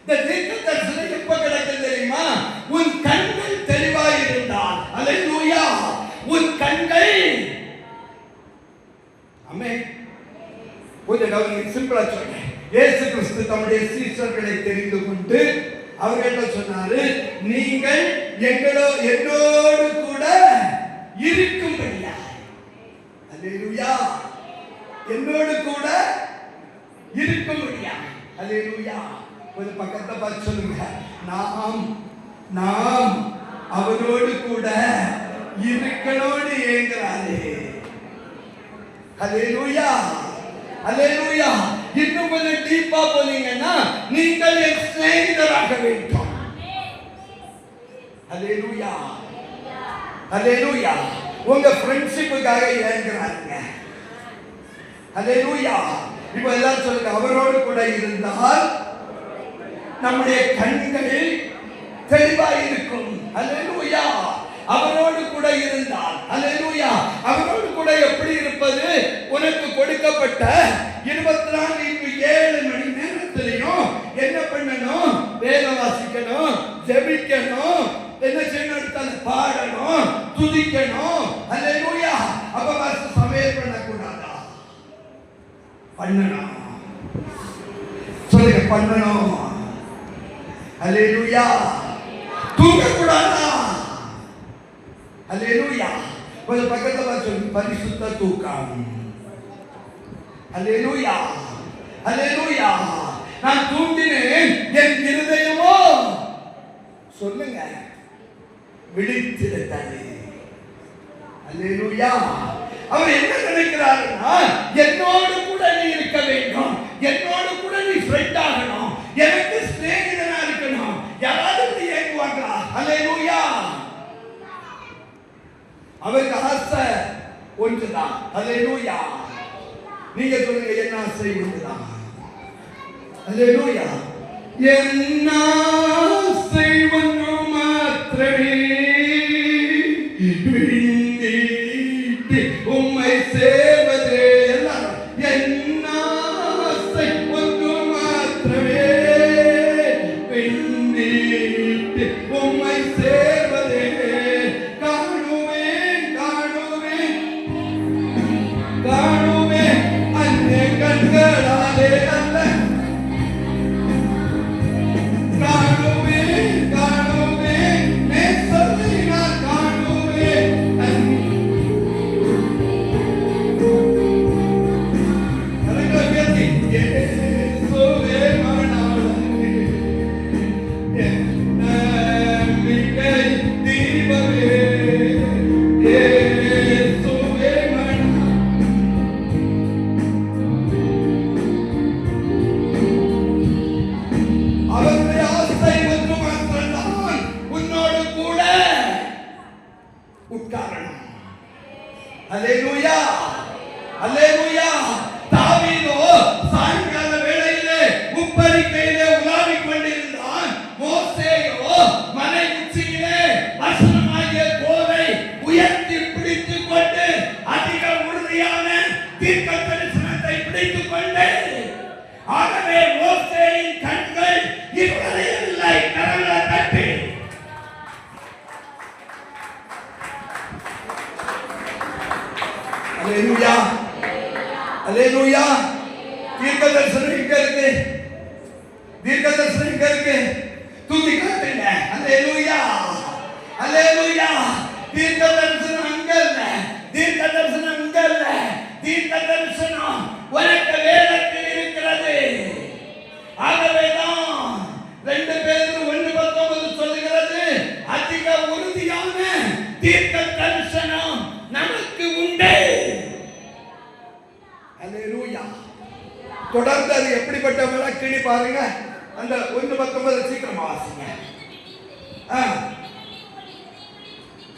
இந்த தீர்க்க தரிசனம் எப்ப கிடைக்கும் தெரியுமா? உன் கண்கள் தெளிவாய் இருந்தால். அல்லேலூயா. உன் கண்கள் ஆமென். கொஞ்சம் கவனிங்க, சிம்பிளா சொல்றேன். இயேசு கிறிஸ்து தம்முடைய சீஷர்களை தெரிந்து கொண்டு அவர்கிட்ட சொன்னாரு, நீங்கள் என்னோடு கூட இருக்கும்படியா. அல்லேலூயா. என்னோடு கூட இருக்கும்படியா. அல்லேலூயா. ஒரு பக்கத்தை பார்த்து சொல்லுங்க. நாம் அவரோடு கூட இருக்கணும்னு ஏங்குறாரு. அல்லேலூயா. அல்லேலூயா. இன்னும் கொஞ்சம் டீப்பா போனீங்கன்னா நீங்கள் என் சிநேகிதராக வேண்டும். அல்லேலூயா. அல்லேலூயா. உங்க ஃப்ரெண்ட்ஷிப்புக்காக ஏங்குறாங்க. அல்லேலூயா. இப்போ எல்லாரும் சொல்லுங்க, அவரோடு கூட இருந்தால் நம்முடைய கண்கள் தெளிவாய் இருக்கும். அல்லேலூயா. அவரோடு கூட இருந்தால். அல்லேலூயா. அவரோடு கூட எப்படி இருப்பது? உனக்கு கொடுக்கப்பட்ட 24/7 மணி நேரத்திலையும் என்ன பண்ணணும்? வேதம் வாசிக்கணும், ஜெபிக்கணும், என்ன செய்யணும்? பாடணும், துதிக்கணும். அல்லேலூயா. அப்ப பாஸ்டர் சமையல் பண்ணக்கூடாதா? பண்ணணும். சொல்லுங்க, பண்ணணும். அல்லேலூயா. தூங்கக்கூடாதா? அல்லேலூயா. கொஞ்சம் பக்கத்துல சொல்லு, பரிசுத்த தூக்கம். அல்லேலூயா. அல்லேலூயா. நான் தூங்கினேன், என் இருதயமோ சொல்லுங்க விழித்திருந்தது. அல்லேலூயா. அவர் என்ன நினைக்கிறாருன்னா, என்னோடு கூட நீ இருக்க வேண்டும், என்னோடு கூட நீ ஃப்ரெண்ட் ஆகணும், எனக்கு சிநேகிதனா இருக்கணும். யாராவது ஏங்குவாங்களா? அல்லேலூயா. அவருக்கு ஆசை ஒன்றுதான். அல்லேலூயா. நீங்க சொல்லுங்க, என்ன ஆசை ஒன்றுதான். அல்லேலூயா. என்ன ஆசை ஒன்று மாத்திரமே, உம்மை சேவதே. எல்லாரும் என்ன ஆசை ஒன்று மாத்திரமே, உம்மை சேவதே. கண்களாலே அல்ல, காணுவேன் நேசத்தை நான் காணுவேன். இயேசுவே மணவாளனே, என் நம்பிக்கை தீபமே. அல்லேலூயா. அல்லேலூயா. தாவீதோ சாயங்கால வேளையிலே உப்பரிக்கையிலே உலாவிக் கொண்டிருந்தான். மோசேயோ மலை உச்சியிலே வசனமாகிய கோலை உயர்த்தி பிடித்துக் கொண்டு அதிக உறுதியான தீர்க்க தரிசனத்தை பிடித்துக் கொண்டு, ஆகவே மோசேயின் கண்கள் இருவரையில்லை, கரங்களை தட்டி. அல்லேலூயா. அல்லேலூயா. தீர்க்க தரிசனம் இங்க இருக்கு. தீர்க்க தரிசனம் இங்க இருக்கு. தூக்கி காட்டுங்க. அல்லேலூயா. அல்லேலூயா. தீர்க்க தரிசனம் அங்க இல்ல, தீர்க்க தரிசனம் இங்க இல்ல. தீர்க்க தரிசனம் உனக்கு வேதத்தில் இருக்கிறது. ஆகவேதான் 2 பேதுரு 1:19 சொல்லுகிறது, அதிக உறுதியான தீர்க்க தரிசனம் நமக்கு உண்டு. அல்லேலூயா. தொடர்ந்து அது எப்படிப்பட்ட விளக்கினி பாருங்க. அந்த 1:19 சீக்கிரமா வாசிங்க.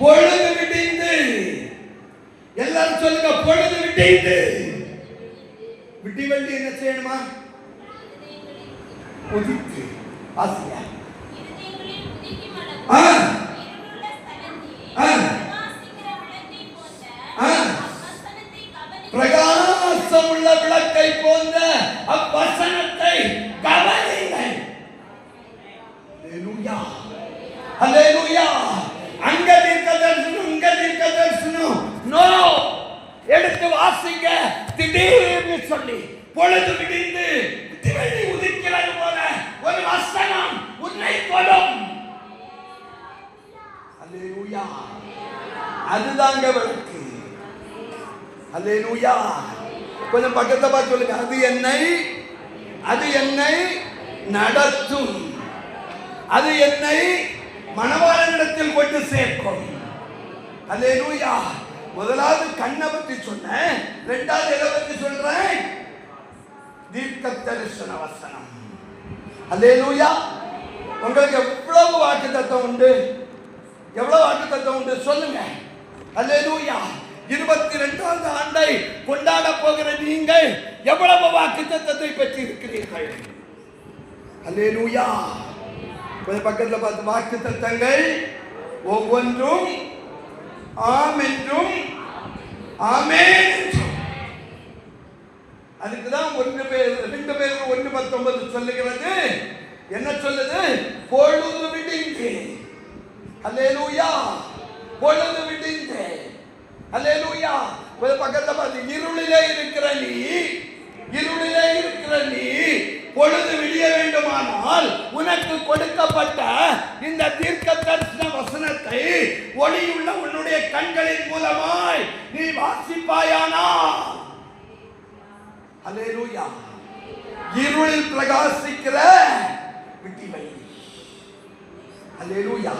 பொழுது விடிந்து, எல்லாரும் சொல்லுங்க, பொழுது விடிந்து. விடிவெள்ளி என்ன செய்யணுமா? உதித்து ஆசியா பிரகாசம் உள்ள விளக்கை போன்ற அவ்வசனத்தை கவனியுங்கள். ஹல்லேலூயா, ஹல்லேலூயா. அங்க தீர்க்க தரிசனம், இங்க தீர்க்க தரிசனம் நோ. எடுத்து வாசிங்க. திடீர்னு சொல்லி பொழுது விடிந்து திவெள்ளி உதிக்கிறது போல ஒரு வசனம் உன்னை கொல்லும். ஹல்லேலூயா. அதுதாங்க விளக்கு. ஹல்லேலூயா. கொஞ்சம் பக்கத்தை பார்த்து சொல்லுங்க. அது என்னை நடத்தும். அது என்னை மணவாளனிடத்தில் கொண்டு சேர்க்கும். ஹல்லேலூயா. முதலாவது கண்ணை பற்றி சொன்னேன், இரண்டாவது எதை பற்றி சொல்றேன்? தீர்க்க தரிசன வசனம். ஹல்லேலூயா. உங்களுக்கு எவ்வளவு வாக்குத்தத்தம் உண்டு? எவ்வளவு வாக்குத்தத்தம் உண்டு சொல்லுங்க. ஹல்லேலூயா. 22வது ஆண்டை கொண்டாட போகிற நீங்கள் எவ்வளவு வாக்குத்தத்தத்தை பெற்று இருக்கிறீர்கள்? ஹல்லேலூயா. பக்கத்தில் பார்த்து வாக்குத்தத்தங்கள் ஒவ்வொன்றும் ஆம் என்றும் ஆமென் என்றும். அதுக்குதான் 2 சொல்லுகிறது. என்ன சொல்லுது? பொழுது விடிந்து. ஹல்லேலூயா. பொழுது விடிந்து. ஹல்லேலூயா. பக்கத்துல பார்த்து இருளிலே இருக்கிற நீ பொழுது விடிய வேண்டுமானால் உனக்கு கொடுக்கப்பட்ட இந்த தீர்க்க தரிசன வசனத்தை ஒளியுள்ள உன்னுடைய கண்களின் மூலமாய் நீ வாசிப்பாயானால். ஹல்லேலூயா. இருளில் பிரகாசிக்கிற விட்டிவை. ஹல்லேலூயா.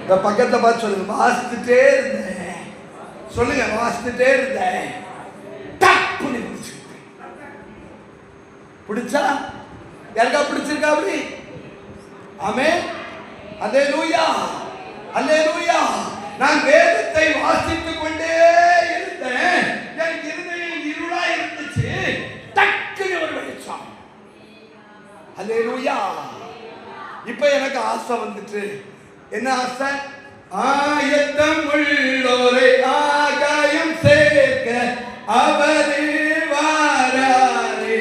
இந்த பக்கத்தை பார்த்து சொல்லுங்க. வாசித்துட்டே இருந்தேன். சொல்லுங்க. வாசித்துட்டே இருந்தேன். டப்புன்னு பிடிச்சா? யாருக்கா பிடிச்சிருக்கா? அப்படி ஆமென். ஹல்லேலூயா, ஹல்லேலூயா. நான் வேதத்தை வாசித்துக் கொண்டே இருந்தேன். என் இருதயம் இருளா இருந்துச்சு. டக்குன்னு ஒரு வெளிச்சம். ஹல்லேலூயா. இப்ப எனக்கு ஆசை வந்துட்டு. என்ன ஆசை? ஆயத்தம் உள்ளோரை ஆகாயம் சேர்க்க அவரே வாராரே.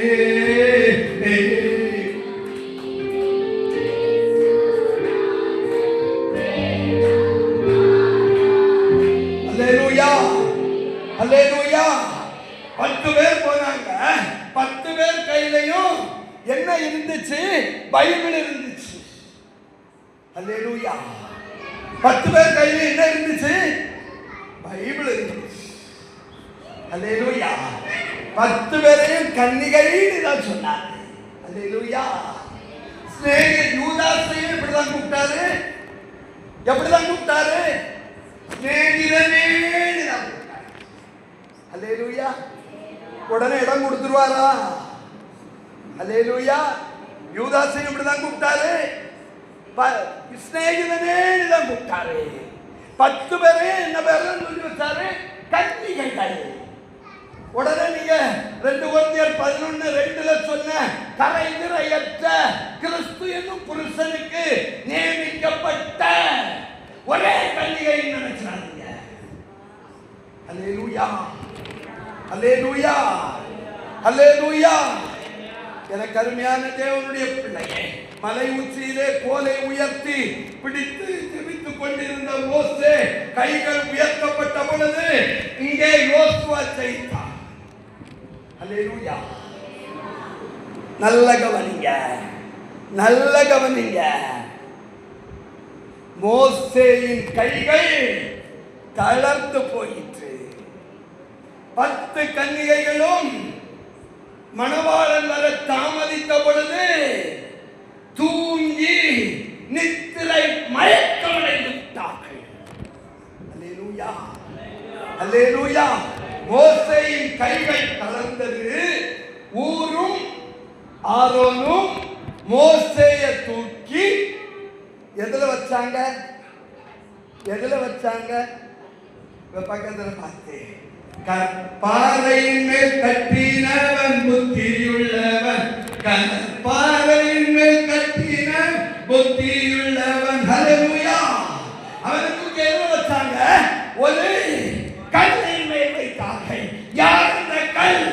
ஹல்லேலூயா, ஹல்லேலூயா. 10 பேர் போனாங்க. 10 பேர் கையிலையும் என்ன இருந்துச்சு? பைபிள் இருந்துச்சு. ஹல்லேலூயா. 10 பேர் கையில என்ன இருந்துச்சு? பைபிள் இருந்துச்சு. ஹல்லேலூயா. 10 பேரையும் கன்னிகைன்னு தான் சொன்னார். ஹல்லேலூயா. யூதாசையும் இப்படிதான் கூப்பிட்டாரு. எப்படிதான் கூப்பிட்டாரு? சிநேகிதனே. ஹல்லேலூயா. உடனே இடம் கொடுத்துருவாரா? ஹல்லேலூயா. யூதாசையும் இப்படிதான் கூப்பிட்டாரு. சிநேகிதனே தான் கூப்பிட்டாரு. 10 பேரே என்ன பேரும் சொல்லி வச்சாரு? கன்னிகைகள். உடனே நீங்க 2 கொரிந்தியர் 11:2 சொன்ன கரைதிரையற்ற கிறிஸ்து என்னும் புருஷனுக்கு நியமிக்கப்பட்ட ஒரே கன்னிகை நினைச்சாங்க. ஹல்லேலூயா, ஹல்லேலூயா, ஹல்லேலூயா. எனக்கு அருமையான தேவனுடைய பிள்ளையே, மலை உச்சியிலே கோலை உயர்த்தி பிடித்து ஜெபித்துக் கொண்டிருந்த மோசே கைகள் உயர்த்தப்பட்ட பொழுது இங்கே யோசுவா செய்தார். ஹல்லேலூயா. நல்ல கவனிங்க, நல்ல கவனிங்க. மோசேயின் கைகள் தளர்ந்து போயிற்று. 10 கன்னிகைகளும் மணவாளன் வர தாமதித்த பொழுது தூங்கி நித்திரை மயக்கமடைந்து விட்டார்கள். அல்லேலூயா, அல்லேலூயா. மோசேயின் கைகள் தளர்ந்தது. ஊரும் ஆரோனும் மோசேயை தூக்கி எதுல வச்சாங்க? எதுல வச்சாங்க? பக்கத்துல பார்த்து கற்பாறையின் மேல் கட்டினவன் புத்தியுள்ளவன், கற்பாறையின் மேல் கட்டின புத்தியுள்ளவன். ஹல்லேலூயா. அவனுக்கு எது வச்சாங்க? ஒரு கல்லின் மேல் வைத்தார்கள். யார் அந்த கல்?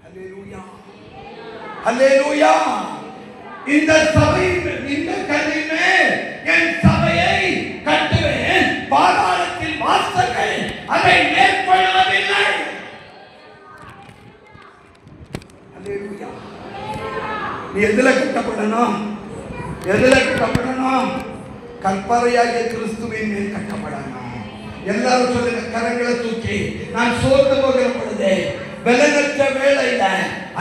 ஹல்லேலூயா, ஹல்லேலூயா. இந்த சபை, இந்த கல்லின் மேல் என் சபையை கட்டுவேன், பாதாளத்தின் வாசல்கள் அதை மேற்கொள்வதில்லை. ஹல்லேலூயா. நீ எதுல கட்டப்படணும்? எதுல கட்டப்படணும்? கற்பறையாகிய கிறிஸ்துவின் மேல் கட்டப்படணும். எல்லாரும் சொல்லுங்க, கரங்களை தூக்கி. நான் சோர்ந்து போகிற பொழுது, பலனற்ற வேளையில,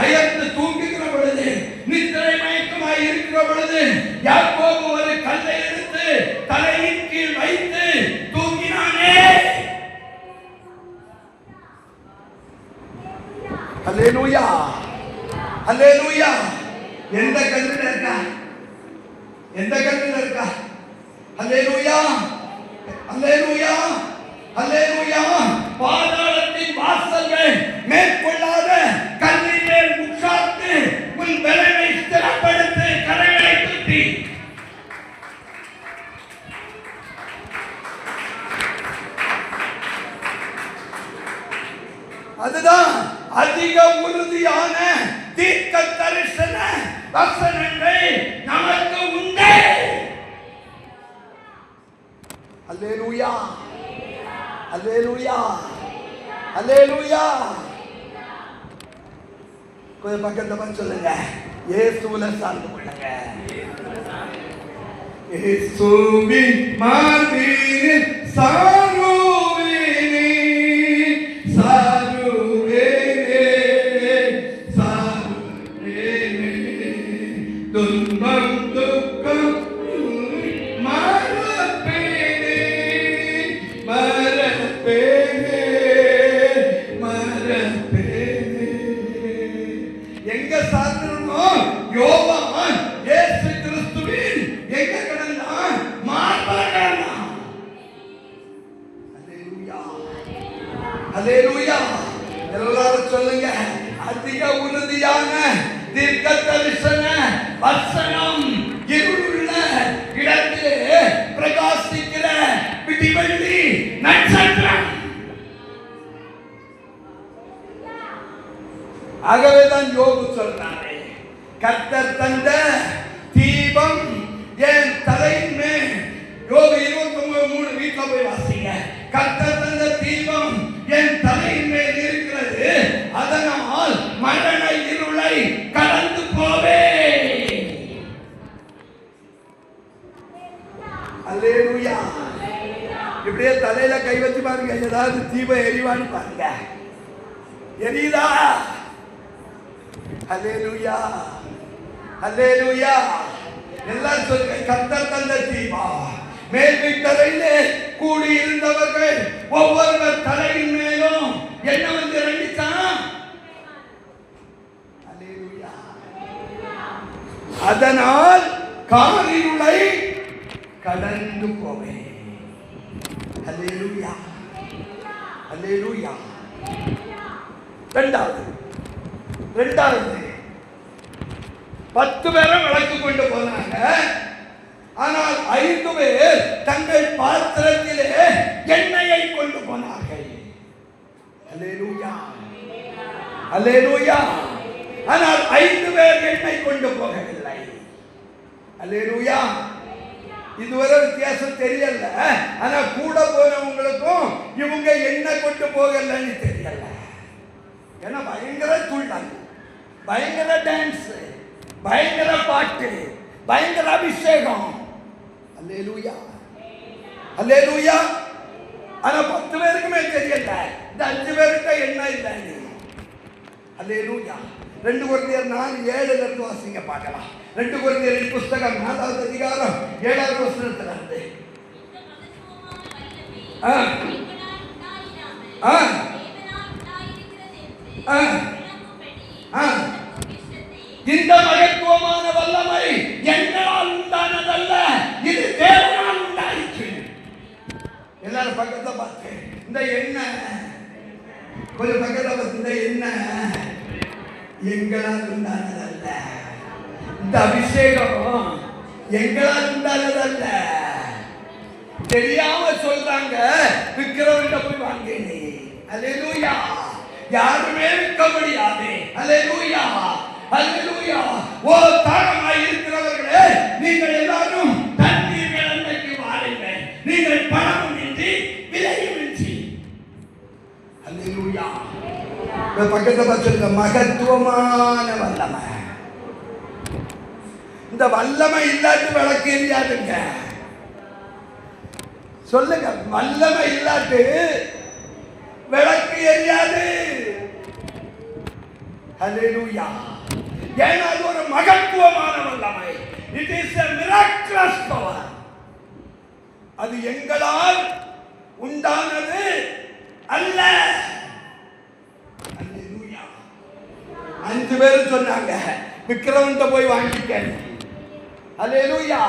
அயர்ந்து தூங்குகிற பொழுது, நித்திரை மயக்கமாய் இருக்கிற பொழுது, யாக்கோபு ஒரு கல்லை எடுத்து தலையின் கீழ் வைத்து தூங்கினானே. ஹல்லேலூயா, ஹல்லேலூயா. எந்த கல்லில் இருக்கா? எந்த கல்லில் இருக்கா? ஹல்லேலூயா, ஹல்லேலூயா, ஹல்லேலூயா. பாதாளத்தின் வாசல்கள் மேற்கொள்ளாத கல்லின் மேல் உட்கார்ந்து உன் பலனை ஸ்திரப்படுத்து. கரங்களை தூக்கி. அதுதான் அதிக உறுதியான தீர்க்க தரிசன வசனங்கள் நமக்கு உண்டு. அல்லேலூயா, அல்லேலூயா, அல்லேலூயா. கொஞ்சம் பக்கத்துல வந்து சொல்லுங்க, இயேசுவுல சார்ந்து கொள்ளுங்க. இயேசுவின் மார்பில் சாருவேனே, சாருவேனே, சாருவேனே. துன்பம் துக்கம் மறப்பேனே, மறப்பேனே, மறப்பேனே. எங்க சார்ந்திருந்தோம்? யோவான் இயேசு கிறிஸ்துவின் எங்க கிடந்தான்? மார்பாக. அல்லேலூயா, அல்லேலூயா. எல்லாரும் சொல்லுங்க, அதிக உறுதியான தீர்க்க தரிசன வசனம் இருளுள்ள இடத்திலே பிரகாசிக்கிற விடிவெள்ளி நட்சத்திரம். ஆகவேதான் யோபு சொல்றாரு, கர்த்தர் தந்த தீபம் என் தலையின் மேல். யோபு 29:3 வீட்டுல போய் வாசிங்க. கர்த்தர் தந்த தீபம் என் தலையின் மேல் இருக்கிறது, அதனால் மரண இருளை கடந்து போவே. அல்லேலூயா. இப்படியே தலையில கை வச்சு பாருங்க, ஏதாவது தீபம் எரிவான்னு பாருங்க. எரியுதா? அல்லேலூயா, அல்லேலூயா. எல்லாரும் சொல்லுங்க, கர்த்தர் தந்த தீபம். மேல் வீட்டறையிலே கூடி இருந்தவர்கள் ஒவ்வொருவர் தலையின் மேலும் என்ன வந்து இறங்கிச்சான்? அல்லேலூயா. அதனால் காரிருளை கடந்து போவே. அல்லேலூயா, அல்லேலூயா. இரண்டாவது 10 பேரை விளக்கு கொண்டு போனாங்க. ஆனால் 5 பேர் தங்கள் பாத்திரத்திலே எண்ணெயை கொண்டு போனார்கள். அல்லேலூயா, அல்லேலூயா. ஆனால் 5 பேர் எண்ணெய் கொண்டு போகவில்லை. அல்லேலூயா. இதுவரை வித்தியாசம் தெரியல. ஆனா கூட போனவங்களுக்கும் இவங்க எண்ணெய் கொண்டு போகலன்னு தெரியல. ஏன்னா பயங்கர துள்ளல், பயங்கர டான்ஸ், பயங்கர பாட்டு, பயங்கர அபிஷேகம். அல்லேலூயா, அல்லேலூயா. ஆனா 10 பேருக்குமே தெரியல, இந்த 5 பேருக்கு என்ன இல்லை. அல்லேலூயா. 2 கொரிந்தியர் 4:7 வாசிங்க பார்க்கலாம். 2 கொரிந்தியரின் புஸ்தகம் 4வது அதிகாரம் 7வது வசனத்துல இருந்து. இந்த மகத்துவமான வல்லமை எங்களால் உண்டானதல்ல, இது தேவனால் உண்டாயிற்று. எல்லாரும் பக்கத்தை பார்த்து, இந்த எண்ணெய் கொஞ்சம் பக்கத்துல பார்த்து, இந்த எண்ணெய் எங்களால் உண்டானதல்ல, இந்த அபிஷேகம் எங்களால் உண்டானதல்ல. தெரியாம சொல்றாங்க, விக்கிறவன்கிட்ட போய் வாங்கினே. அல்லேலூயா. யாருமே விற்க முடியாது. அல்லேலூயா, அல்லேலூயா. ஓ தாகமாய் இருக்கிறவர்களே, நீங்கள் எல்லாரும் தண்ணீர்கள் அன்னைக்கு வாருங்கள். நீங்கள் பணமும் இன்றி விலையும் இன்றி. அல்லேலூயா. பக்கத்துல பார்த்து, மகத்துவமான வல்லமை. இந்த வல்லமை இல்லாட்டி விளக்கு எரியாதுங்க. சொல்லுங்க, வல்லமை இல்லாட்டி விளக்கு எரியாது. ஹல்லேலூயா. ஏன்னா அது ஒரு மகத்துவமான வல்லமை. It is a miraculous power. அது எங்களால் உண்டானது அல்ல. ஹல்லேலூயா. 5 பேர் சொன்னாங்க, விக்கிரவன்ட்ட போய் வாங்கிக்க. ஹல்லேலூயா.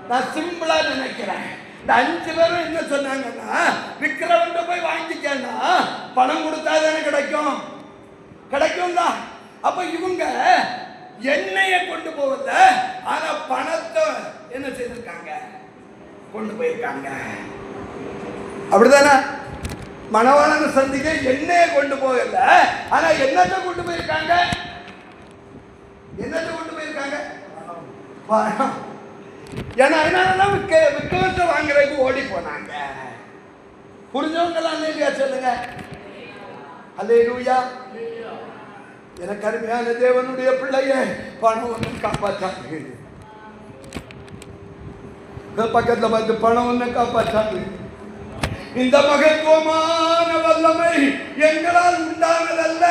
நான் சிம்பிளா நினைக்கிறேன். இந்த 5 பேரும் என்ன சொன்னாங்கன்னா, விக்கிரவன்ட்ட போய் வாங்கிக்கன்னா பணம் கொடுத்தா தானே கிடைக்கும். கிடைக்கும்ல. அப்ப இவங்க எண்ணெயை கொண்டு போவத, ஆனா பணத்தை என்ன செய்திருக்காங்க, கொண்டு போயிருக்காங்க. அப்படிதானே? மணவாளன் சந்திக்க எண்ணெயை கொண்டு போகல, ஆனா என்னத்தை கொண்டு போயிருக்காங்க? என்னத்தை கொண்டு போயிருக்காங்க? பணம். ஏன்னா அதனாலதான் விக்கவத்தை வாங்குறதுக்கு ஓடி போனாங்க. புரிஞ்சவங்களாம் இல்லையா சொல்லுங்க. அல்லேலூயா. எனக்கு அருமையான தேவனுடைய பிள்ளைய பணம் ஒன்று காப்பாற்றாது. பக்கத்துல பார்த்து, பணம் ஒன்று காப்பாற்றாது. இந்த மகத்துவமான வல்லமை எங்களால் உண்டானதல்ல,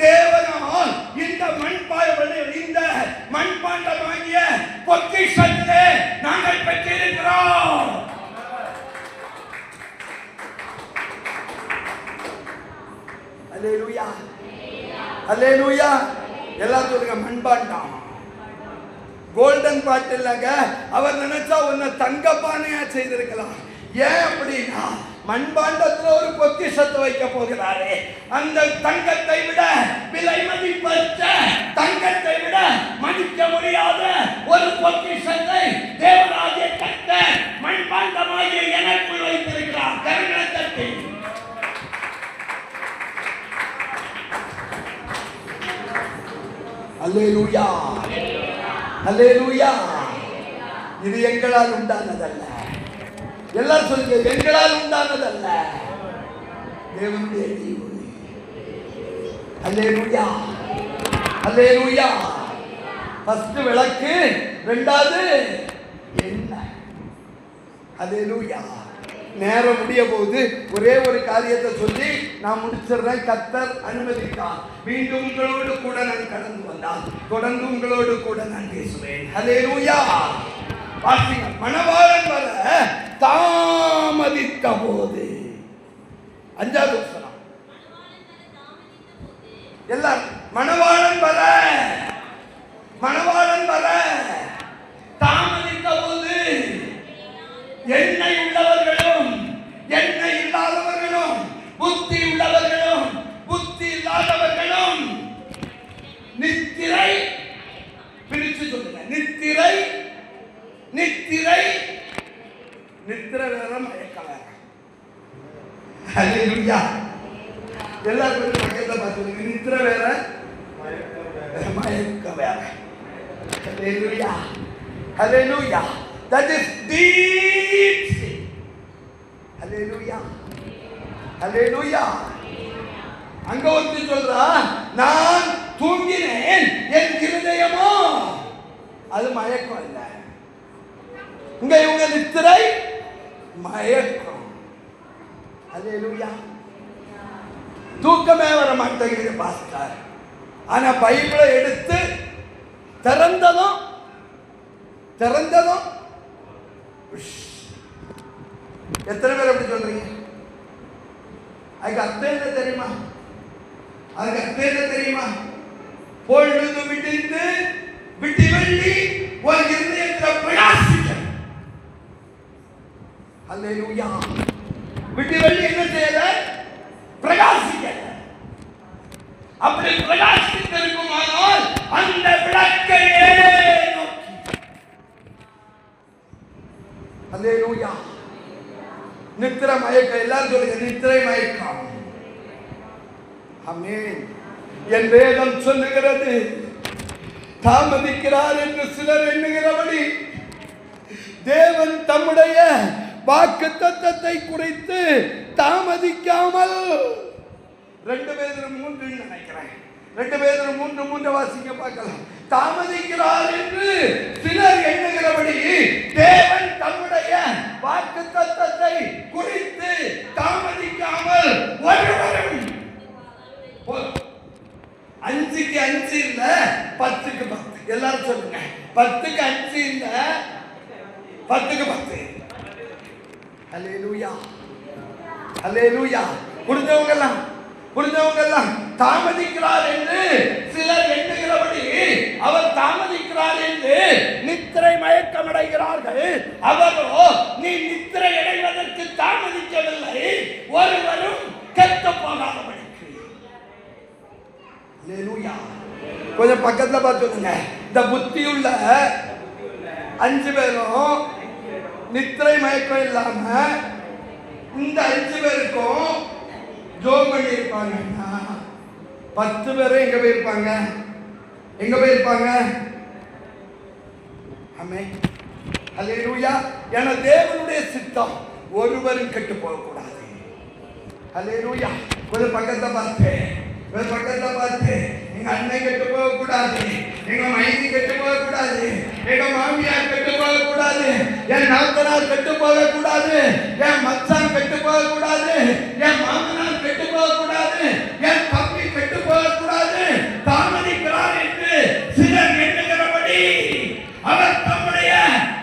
தேவனால் இந்த இந்த மண்பாண்டமாகிய பொக்கிஷத்திலே நாங்கள் பெற்றிருக்கிறோம். அல்லேலூயா, அல்லேலூயா. எல்லாரும் சொல்லுங்க, மண்பாண்டம். கோல்டன் பாட் இல்லங்க. அவர் நினைச்சா உன்னை தங்கப்பானையா செய்திருக்கலாம். ஏன் அப்படின்னா, மண்பாண்டத்துல ஒரு பொக்கிஷத்தை வைக்க போகிறாரே. அந்த தங்கத்தை விட விலை மதிப்பற்ற, தங்கத்தை விட மதிக்க முடியாத ஒரு பொக்கிஷத்தை தேவராஜ்ய கர்த்தர் மண்பாண்டமாகிய எனக்குள் வைத்திருக்கிறார். கரங்களை தட்டி அல்லேலூயா, அல்லேலூயா. இது எங்களால் உண்டானதல்ல. எல்லாரும் சொல்லுங்க, எங்களால் உண்டானதல்ல, தேவனுடைய ஈவு. அல்லேலூயா, அல்லேலூயா. ஃபர்ஸ்ட் விளக்கு, இரண்டாவது எண்ணெய். அல்லேலூயா. நேரம் முடிய போகுது. ஒரே ஒரு காரியத்தை சொல்லி நான் முடிச்சிடுறேன். கர்த்தர் அனுமதித்தார், மீண்டும் உங்களோடு கூட நான் கடந்து வந்தால் தொடர்ந்து உங்களோடு கூட நான் பேசுவேன். அல்லேலூயா. வாசிங்க. மணவாளன் வர தாமதித்த போது, 5வது வசனம். எல்லாரும் மணவாளன் வர, மணவாளன் வர தாமதித்த போது, எண்ணெய் உள்ளவர்களும் எண்ணெய் இல்லாதவர்களும், புத்தி உள்ளவர்களும் புத்தி இல்லாதவர்களும் நித்திரை. பிரிச்சு சொல்லுங்க, நித்திரை. நித்திரை, நித்திரை வேற, மயக்க வேற. அல்லேலூயா. எல்லாரும் பக்கத்துல பார்த்து, நித்திரை வேற, மயக்க வேற. அல்லேலூயா, அல்லேலூயா. That is deep sleep. Hallelujah, hallelujah. அங்க ஒருத்தி சொல்றா, நான் தூங்கினேன், என் இருதயமோ. அது மயக்கம் இல்ல. இங்க இவங்க நித்திரை, மயக்கம். ஹல்லேலூயா. தூக்கமே வர மாட்டேங்குது பாஸ்டர். ஆனா பைபிளை எடுத்து திறந்ததும் எத்தனை பேர் அப்படி சொல்றீங்க? அதுக்கு அர்த்தம் என்ன தெரியுமா? அதுக்கு அர்த்தம் என்ன தெரியுமா? பொழுது விடிந்து விட்டி வெள்ளி ஒரு இருதயத்தில் பிரகாசிக்க. அல்லேலூயா. விட்டி வெள்ளி என்ன செய்யல? அப்படி பிரகாசித்திருக்குமானால் அந்த விளக்கையே நோக்கி. அல்லேலூயா. நித்திரை மயக்கம், எல்லாரும் சொல்லுங்க நித்திரை மயக்கம். ஆமென். என் வேதம் சொல்லுகிறது, தாமதிக்கிறார் என்று சிலர் எண்ணுகிறபடி தேவன் தம்முடைய வாக்குத்தத்தத்தை குறித்து தாமதிக்காமல் 2 பேதுரு 3 நினைக்கிறேன், 2 பேதுரு 3 வாசிக்க பார்க்கலாம். தாமதிக்கிறார் என்று சிலர் எண்ணுகிறபடி தேவன் தம்முடைய வாக்குத்தத்தத்தை குறித்து தாமதிக்காமல் ஒருவரும் 5க்கு 5 இல்ல 10க்கு 10. எல்லாரும் சொல்லுங்க 10க்கு 5 இல்ல 10க்கு 10. அல்லேலூயா, அல்லேலூயா. புரிஞ்சவங்க எல்லாம் தாமதிக்கிறார் என்று சிலர் எண்ணுகிறபடி அவர் தாமதிக்கிறார் என்று நித்திரை மயக்கம் அடைகிறார்கள். அவரோ நீ நித்திரை அடைவதற்கு தாமதிக்கவில்லை, ஒருவரும் கெட்டு போகாதபடி. கொஞ்சம் பக்கத்துல பார்த்துங்க. இந்த புத்தியுள்ள 5 பேரும் நித்திரை மயக்கம் இல்லாம இந்த 5 பேருக்கும் ஜோம் பண்ணி இருப்பாங்கன்னா 10 பேரும் எங்க போயிருப்பாங்க? ஆமென். அல்லேலூயா. என தேவனுடைய சித்தம் ஒருவரும் கெட்டு போகக்கூடாது. அல்லேலூயா. கொஞ்சம் பக்கத்தை பார்த்து எங்க அண்ணன் கெட்டு போக கூடாது, எங்க மைனி கெட்டு போக கூடாது, எங்க மாமியார் கெட்டு போக கூடாது, என் நாத்தனார் கெட்டு போக கூடாது, என் மச்சான் கெட்டு போக கூடாது, என் மாமனார் கெட்டு போக கூடாது, என் தம்பி கெட்டு போக கூடாது. தாமதிக்கிறார் என்று சிலர் எண்ணுகிறபடி அவர் தம்முடைய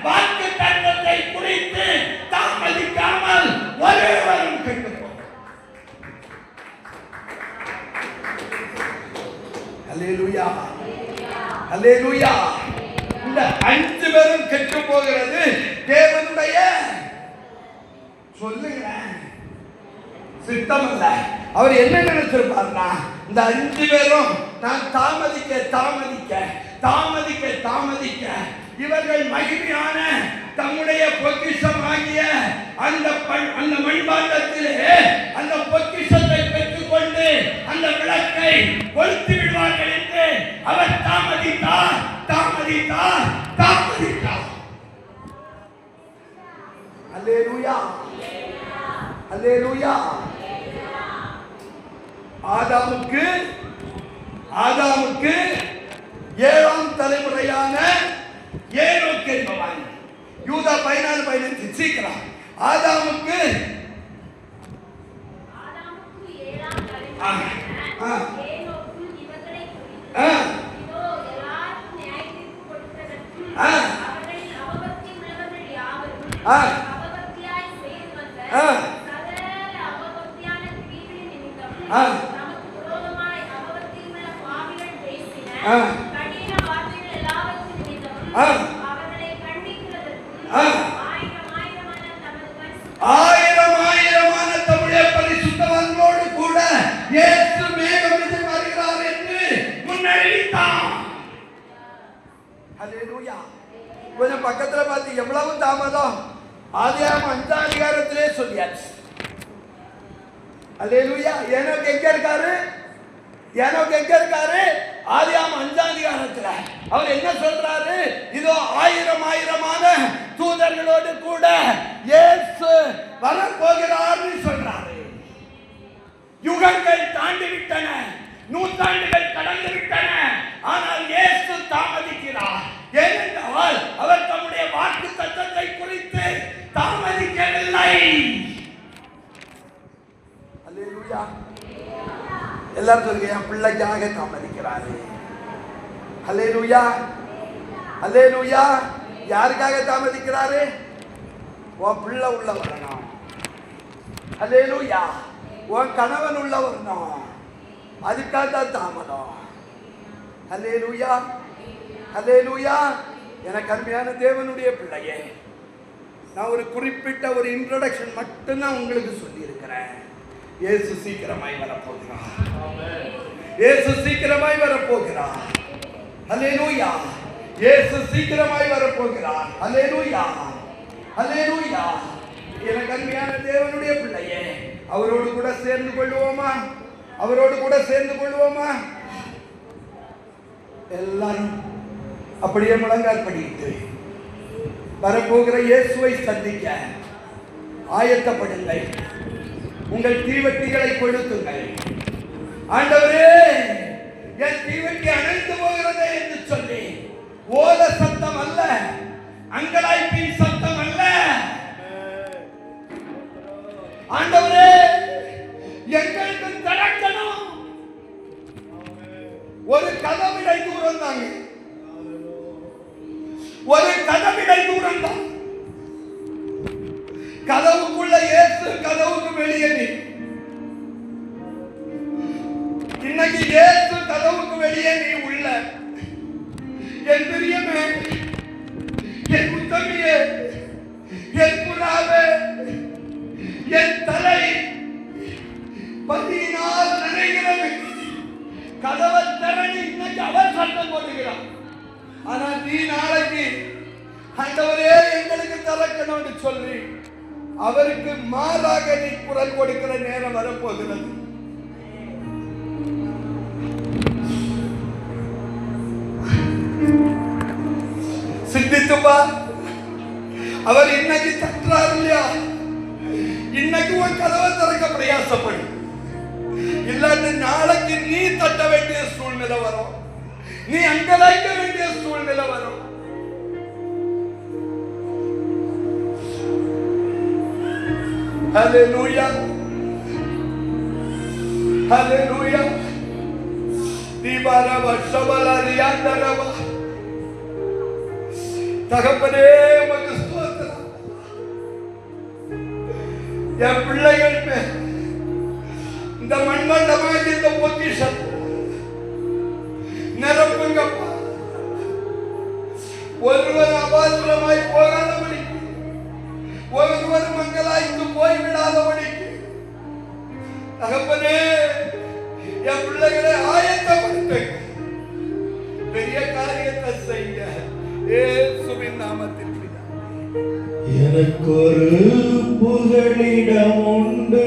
வாக்கு தத்தத்தை குறித்து தாமதிக்காமல் ஒருவரும் கெட்டு போக. அல்லேலூயா, அல்லேலூயா. இந்த 5 பேரும் கெட்டு போகிறது தேவனுடைய சொல்லுங்க சித்தம் அல்ல. அவர் என்ன நினைச்சிருப்பார்னா, இந்த 5 பேரும் நான் தாமதிக்க இவர்கள் மகிமையான தம்முடைய பொக்கிஷமாகிய அந்த மண்பாண்டத்திலே அந்த பொக்கிஷத்தை பெற்றுக்கொண்டு அந்த விளக்கை கொளுத்தி விடுவார்கள் என்று அவர் தாமதித்தார். அல்லேலூயா, அல்லேலூயா. ஆதாமுக்கு 7ஆம் தலைமுறையான ஏனோக்கு என்பவன். யூதா 14:15 சீக்கிரம். ஆதாமுக்கு 7ஆம் தலைமுறையான ஏனோக்கு இவர்களை இதோ எல்லாரும் நியாயத்தீர்ப்பு கொடுத்ததற்கு அவர்களில் அவபக்தி உள்ளவர்கள் யாவரும் அவபக்தியாய் செய்து வந்த சகல அவபக்தியான கிரியைகளின் நிமித்தம் நமக்கு விரோதமாய் அவபக்தியுள்ள பாவிகள் பேசின கடின வார்த்தைகள் எல்லாவற்றின் நிமித்தம் அவர்களை கண்டிக்கிறதற்கு ஆயிரமான தம்முடைய பரிசுத்தவான்களோடு கூட இயேசு மேகத்தில் வருகிறார் என்று முன்னறிவித்தார். அல்லேலூயா. கொஞ்சம் பக்கத்துல பார்த்து எவ்வளவு தாமதம் ஆதியாகமம் 5ஆம் அதிகாரத்திலே சொல்லியாச்சு. அல்லேலூயா. ஏனோக்கு எங்க இருக்காரு? ஆதியாகமம் 5ஆம் அதிகாரத்துல அவர் என்ன சொல்றாரு? இதோ ஆயிரமான தூதர்களோடு கூட இயேசு வரப்போகிறார் சொல்றாரு. யுகங்கள் தாண்டி விட்டன, நூற்றாண்டுகள் கடந்து விட்டன, ஆனால் இயேசு தாமதிக்கிறார். ஏனென்றால் அவர் தம்முடைய வாக்கு தத்தத்தை குறித்து தாமதிக்கவில்லை. அல்லேலூயா. எல்லாரும் சொல்லுங்க, என் பிள்ளைக்காக தாமதிக்கிறாரு. அல்லேலூயா, அல்லேலூயா. யாருக்காக தாமதிக்கிறாரு? உன் பிள்ளை உள்ள வரணும். அல்லேலூயா. உன் கணவன் உள்ள வரணும். அதுக்காக தான் தாமதம். அல்லேலூயா, அல்லேலூயா. எனக்கு அருமையான தேவனுடைய பிள்ளையே, நான் ஒரு குறிப்பிட்ட ஒரு இன்ட்ரோடக்ஷன் மட்டும்தான் உங்களுக்கு சொல்லி இருக்கிறேன். இயேசு சீக்கிரமாய் வரப்போகிறார். இயேசு சீக்கிரமாய் வரப்போகிறார். அல்லேலூயா. இயேசு சீக்கிரமாய் வரப்போகிறார். அல்லேலூயா, அல்லேலூயா. எனக்கு அருமையான தேவனுடைய பிள்ளையே, அவரோடு கூட சேர்ந்து கொள்வோமா? அவரோடு கூட சேர்ந்து கொள்வோமா? எல்லாரும் அப்படியே முழங்கால் படிட்டு வரப்போகிற இயேசுவை சந்திக்க ஆயத்தப்படுங்கள். உங்கள் தீவட்டிகளை கொளுத்துங்கள். ஆண்டவரே, என் தீவட்டி அணைந்து போகிறதே என்று சொல்லி ஓல சத்தம் அல்ல, அங்கலாய்ப்பின் சத்தம் அல்ல. ஆண்டவரே, எங்களுக்கு திறக்கணும். ஒரு கதவிடை தூரம் தாங்க, ஒரு கதவிடை தூரம் தான். கதவுக்குள்ள இயேசு, கதவுக்கு வெளியே நீ. இன்னைக்கு இயேசு கதவுக்கு வெளியே நீ உள்ள. என் பிரியமே, என் உத்தமியே, என் புறாவே, என் தலை பதினால் நினைக்கிறது. கதவை திறனி. இன்னைக்கு அவர் சட்டம் போடுகிறான். ஆனா நீ நாளைக்கு ஆண்டவரே எங்களுக்கு திறக்கணும்னு சொல்லி அவருக்கு மாறாக நீ குரல் கொடுக்கிற நேரம் வரப்போகிறது. சிந்தித்துப்பா. அவர் இன்னைக்கு தட்டுறாரு இல்லையா? இன்னைக்கு உன் கதவை திறக்க பிரயாசப்படும். இல்லாட்டி நாளைக்கு நீ தட்ட வேண்டிய சூழ்நிலை வரும். நீ அங்கலாய்க்க வேண்டிய சூழ்நிலை வரும். ஹல்லேலூயா, ஹல்லேலூயா. தீபாரவ சபலரியாந்தரவ. தகப்பனே, உமக்கு ஸ்தோத்திரம். என் பிள்ளைகள் இந்த மண்மண்டமாக இந்த பொக்கிஷம் நிரப்புங்கப்பா. ஒருவர் அபாசுரமாய் போகாதபடிக்கு, ஒருவர் மங்களாய்த்து போய்விடாதபடிக்கு தகப்பனே, என் பிள்ளைகளை ஆயத்தப்படுத்த பெரிய காரியத்தை செய்ய இயேசுவின் நாமத்தில். எனக்கு ஒரு புகலிடம் உண்டு.